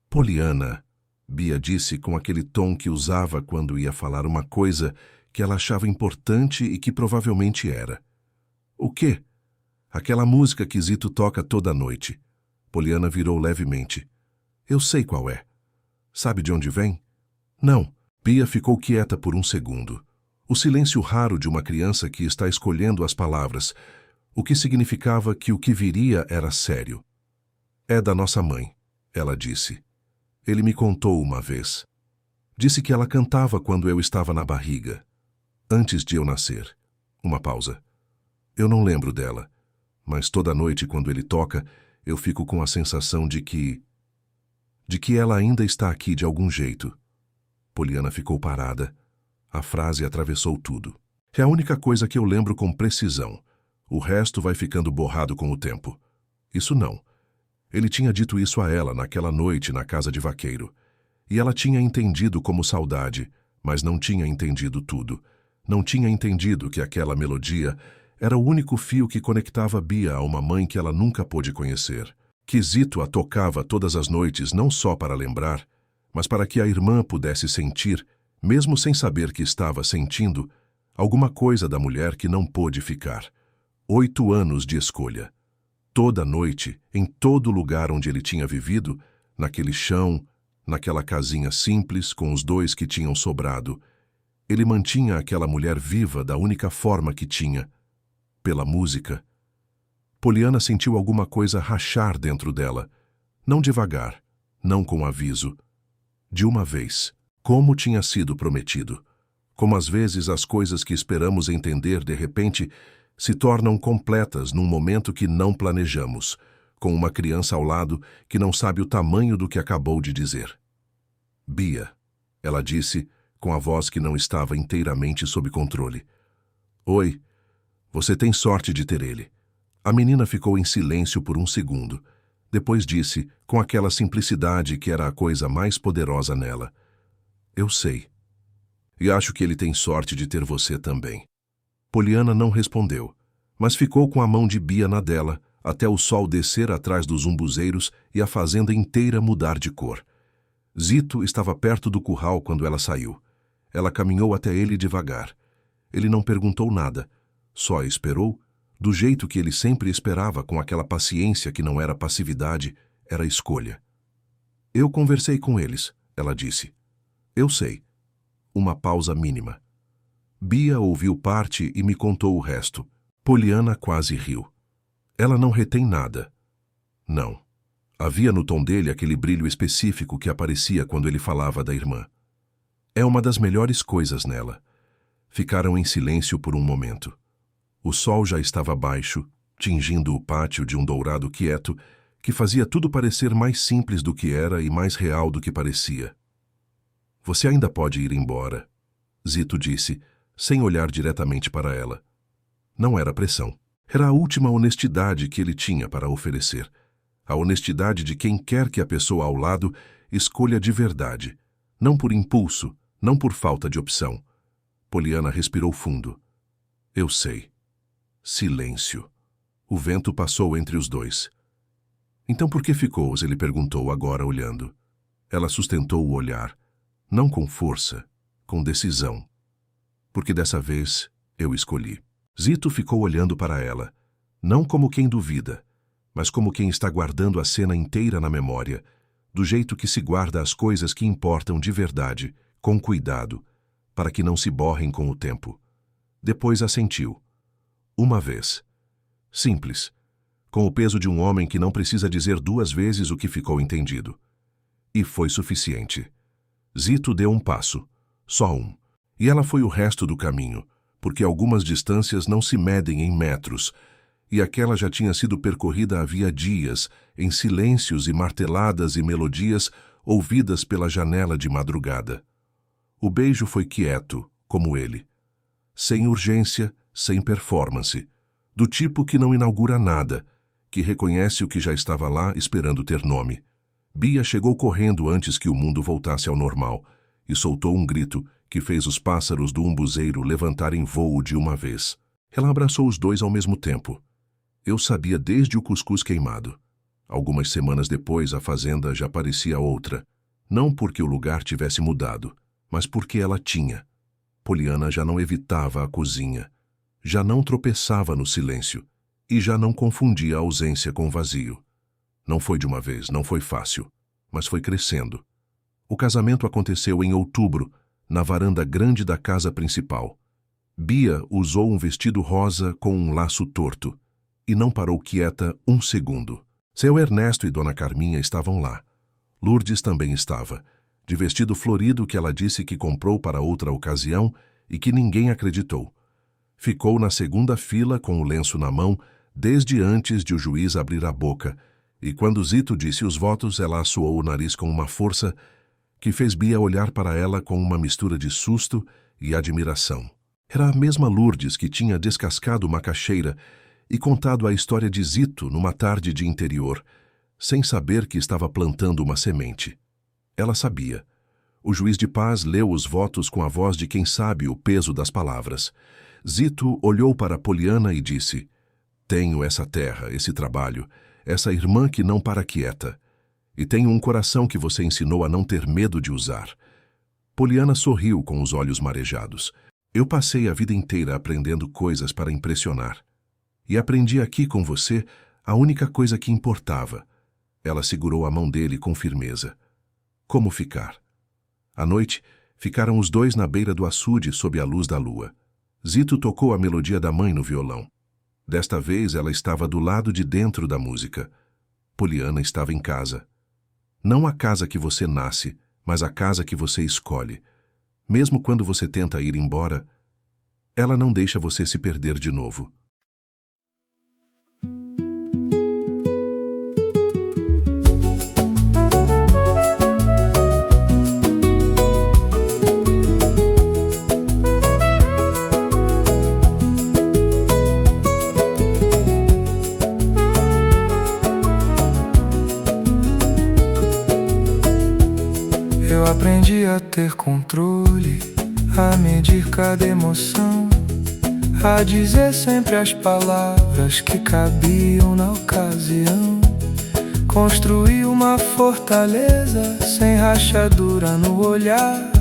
A: Poliana, Bia disse com aquele tom que usava quando ia falar uma coisa que ela achava importante e que provavelmente era. O quê? Aquela música que Zito toca toda noite. Poliana virou levemente. Eu sei qual é. Sabe de onde vem? Não. Bia ficou quieta por um segundo. O silêncio raro de uma criança que está escolhendo as palavras, o que significava que o que viria era sério. É da nossa mãe, ela disse. Ele me contou uma vez. Disse que ela cantava quando eu estava na barriga, antes de eu nascer. Uma pausa. Eu não lembro dela, mas toda noite quando ele toca, eu fico com a sensação de que ela ainda está aqui de algum jeito. Poliana ficou parada. A frase atravessou tudo. É a única coisa que eu lembro com precisão. O resto vai ficando borrado com o tempo. Isso não. Ele tinha dito isso a ela naquela noite na casa de vaqueiro. E ela tinha entendido como saudade, mas não tinha entendido tudo. Não tinha entendido que aquela melodia era o único fio que conectava Bia a uma mãe que ela nunca pôde conhecer. Que Zito a tocava todas as noites não só para lembrar, mas para que a irmã pudesse sentir, mesmo sem saber que estava sentindo, alguma coisa da mulher que não pôde ficar. 8 anos de escolha. Toda noite, em todo lugar onde ele tinha vivido, naquele chão, naquela casinha simples com os 2 que tinham sobrado, ele mantinha aquela mulher viva da única forma que tinha, pela música. Poliana sentiu alguma coisa rachar dentro dela, não devagar, não com aviso. De uma vez, como tinha sido prometido. Como às vezes as coisas que esperamos entender de repente se tornam completas num momento que não planejamos, com uma criança ao lado que não sabe o tamanho do que acabou de dizer. Bia, ela disse, com a voz que não estava inteiramente sob controle. Oi, você tem sorte de ter ele. A menina ficou em silêncio por um segundo. Depois disse, com aquela simplicidade que era a coisa mais poderosa nela. Eu sei. E acho que ele tem sorte de ter você também. Poliana não respondeu, mas ficou com a mão de Bia na dela, até o sol descer atrás dos umbuzeiros e a fazenda inteira mudar de cor. Zito estava perto do curral quando ela saiu. Ela caminhou até ele devagar. Ele não perguntou nada, só esperou, do jeito que ele sempre esperava, com aquela paciência que não era passividade, era escolha. Eu conversei com eles, ela disse. Eu sei. Uma pausa mínima. Bia ouviu parte e me contou o resto. Poliana quase riu. Ela não retém nada. Não. Havia no tom dele aquele brilho específico que aparecia quando ele falava da irmã. É uma das melhores coisas nela. Ficaram em silêncio por um momento. O sol já estava baixo, tingindo o pátio de um dourado quieto, que fazia tudo parecer mais simples do que era e mais real do que parecia. Você ainda pode ir embora, Zito disse, sem olhar diretamente para ela. Não era pressão. Era a última honestidade que ele tinha para oferecer. A honestidade de quem quer que a pessoa ao lado escolha de verdade, não por impulso, não por falta de opção. Poliana respirou fundo. Eu sei. Silêncio. O vento passou entre os 2. Então por que ficou? Ele perguntou agora olhando. Ela sustentou o olhar, não com força, com decisão. Porque dessa vez eu escolhi. Zito ficou olhando para ela, não como quem duvida, mas como quem está guardando a cena inteira na memória, do jeito que se guarda as coisas que importam de verdade, com cuidado, para que não se borrem com o tempo. Depois assentiu. Uma vez. Simples. Com o peso de um homem que não precisa dizer 2 vezes o que ficou entendido. E foi suficiente. Zito deu um passo. Só um. E ela foi o resto do caminho, porque algumas distâncias não se medem em metros, e aquela já tinha sido percorrida havia dias, em silêncios e marteladas e melodias ouvidas pela janela de madrugada. O beijo foi quieto, como ele. Sem urgência, sem performance. Do tipo que não inaugura nada, que reconhece o que já estava lá esperando ter nome. Bia chegou correndo antes que o mundo voltasse ao normal e soltou um grito que fez os pássaros do umbuzeiro levantarem voo de uma vez. Ela abraçou os dois ao mesmo tempo. Eu sabia desde o cuscuz queimado. Algumas semanas depois, a fazenda já parecia outra. Não porque o lugar tivesse mudado, mas porque ela tinha. Poliana já não evitava a cozinha. Já não tropeçava no silêncio. E já não confundia a ausência com vazio. Não foi de uma vez, não foi fácil, mas foi crescendo. O casamento aconteceu em outubro, na varanda grande da casa principal. Bia usou um vestido rosa com um laço torto e não parou quieta um segundo. Seu Ernesto e Dona Carminha estavam lá. Lourdes também estava, de vestido florido que ela disse que comprou para outra ocasião e que ninguém acreditou. Ficou na segunda fila com o lenço na mão desde antes de o juiz abrir a boca, e quando Zito disse os votos, ela assoou o nariz com uma força que fez Bia olhar para ela com uma mistura de susto e admiração. Era a mesma Lourdes que tinha descascado macaxeira e contado a história de Zito numa tarde de interior, sem saber que estava plantando uma semente. Ela sabia. O juiz de paz leu os votos com a voz de quem sabe o peso das palavras. Zito olhou para Poliana e disse: "Tenho essa terra, esse trabalho, essa irmã que não para quieta. E tenho um coração que você ensinou a não ter medo de usar." Poliana sorriu com os olhos marejados. "Eu passei a vida inteira aprendendo coisas para impressionar. E aprendi aqui com você a única coisa que importava." Ela segurou a mão dele com firmeza. Como ficar? À noite, ficaram os dois na beira do açude sob a luz da lua. Zito tocou a melodia da mãe no violão. Desta vez ela estava do lado de dentro da música. Poliana estava em casa. Não a casa que você nasce, mas a casa que você escolhe. Mesmo quando você tenta ir embora, ela não deixa você se perder de novo.
B: Eu aprendi a ter controle, a medir cada emoção, a dizer sempre as palavras que cabiam na ocasião. Construí uma fortaleza sem rachadura no olhar,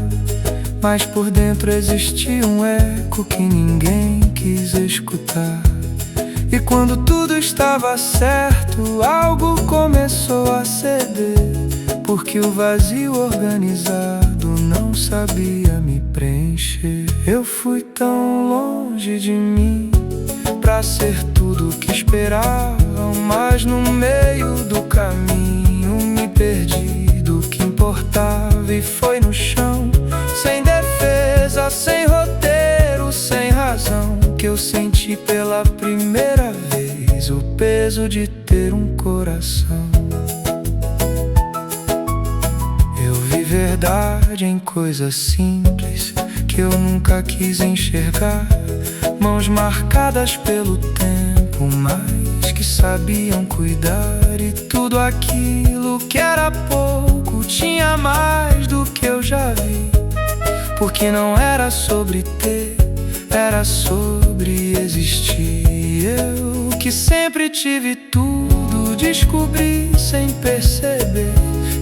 B: mas por dentro existia um eco que ninguém quis escutar. E quando tudo estava certo, algo começou a ceder, porque o vazio organizado não sabia me preencher. Eu fui tão longe de mim pra ser tudo o que esperavam, mas no meio do caminho me perdi do que importava. E foi no chão, sem defesa, sem roteiro, sem razão, que eu senti pela primeira vez o peso de ter um coração. Verdade em coisas simples que eu nunca quis enxergar, mãos marcadas pelo tempo, mas que sabiam cuidar. E tudo aquilo que era pouco tinha mais do que eu já vi, porque não era sobre ter, era sobre existir. Eu que sempre tive tudo, descobri sem perceber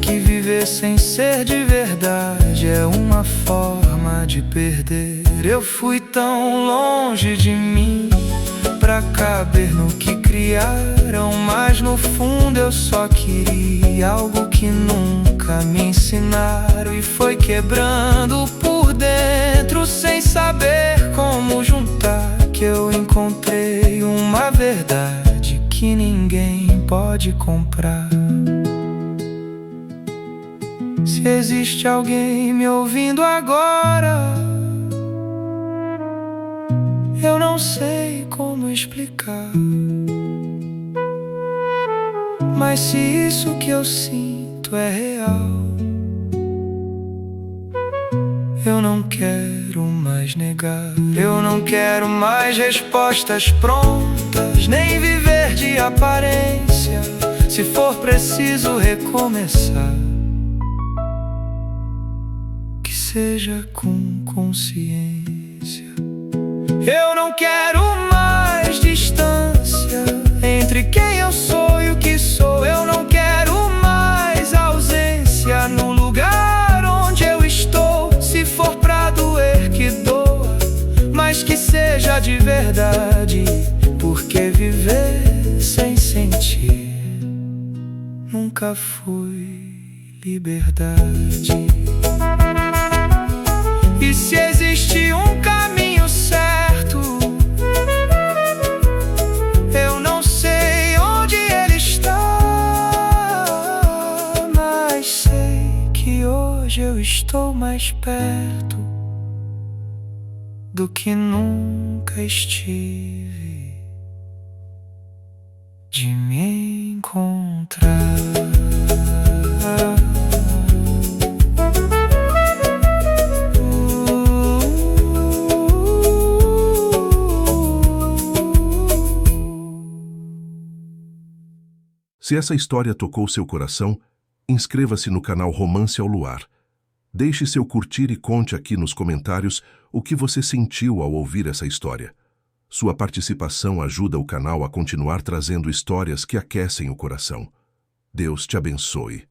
B: que viver sem ser de verdade é uma forma de perder. Eu fui tão longe de mim pra caber no que criaram, mas no fundo eu só queria algo que nunca me ensinaram. E foi quebrando por dentro sem saber como juntar, que eu encontrei uma verdade que ninguém pode comprar. Se existe alguém me ouvindo agora, Eu não sei como explicar, mas se isso que eu sinto é real, eu não quero mais negar. Eu não quero mais respostas prontas, nem viver de aparência. Se for preciso recomeçar, que seja com consciência. Eu não quero mais distância entre quem eu sou e o que sou. Eu não quero mais ausência no lugar onde eu estou. Se for pra doer, que doa, mas que seja de verdade. Porque viver sem sentir nunca foi liberdade. E se existe um caminho certo, eu não sei onde ele está, mas sei que hoje eu estou mais perto do que nunca estive de me encontrar.
A: Se essa história tocou seu coração, inscreva-se no canal Romance ao Luar. Deixe seu curtir e conte aqui nos comentários o que você sentiu ao ouvir essa história. Sua participação ajuda o canal a continuar trazendo histórias que aquecem o coração. Deus te abençoe.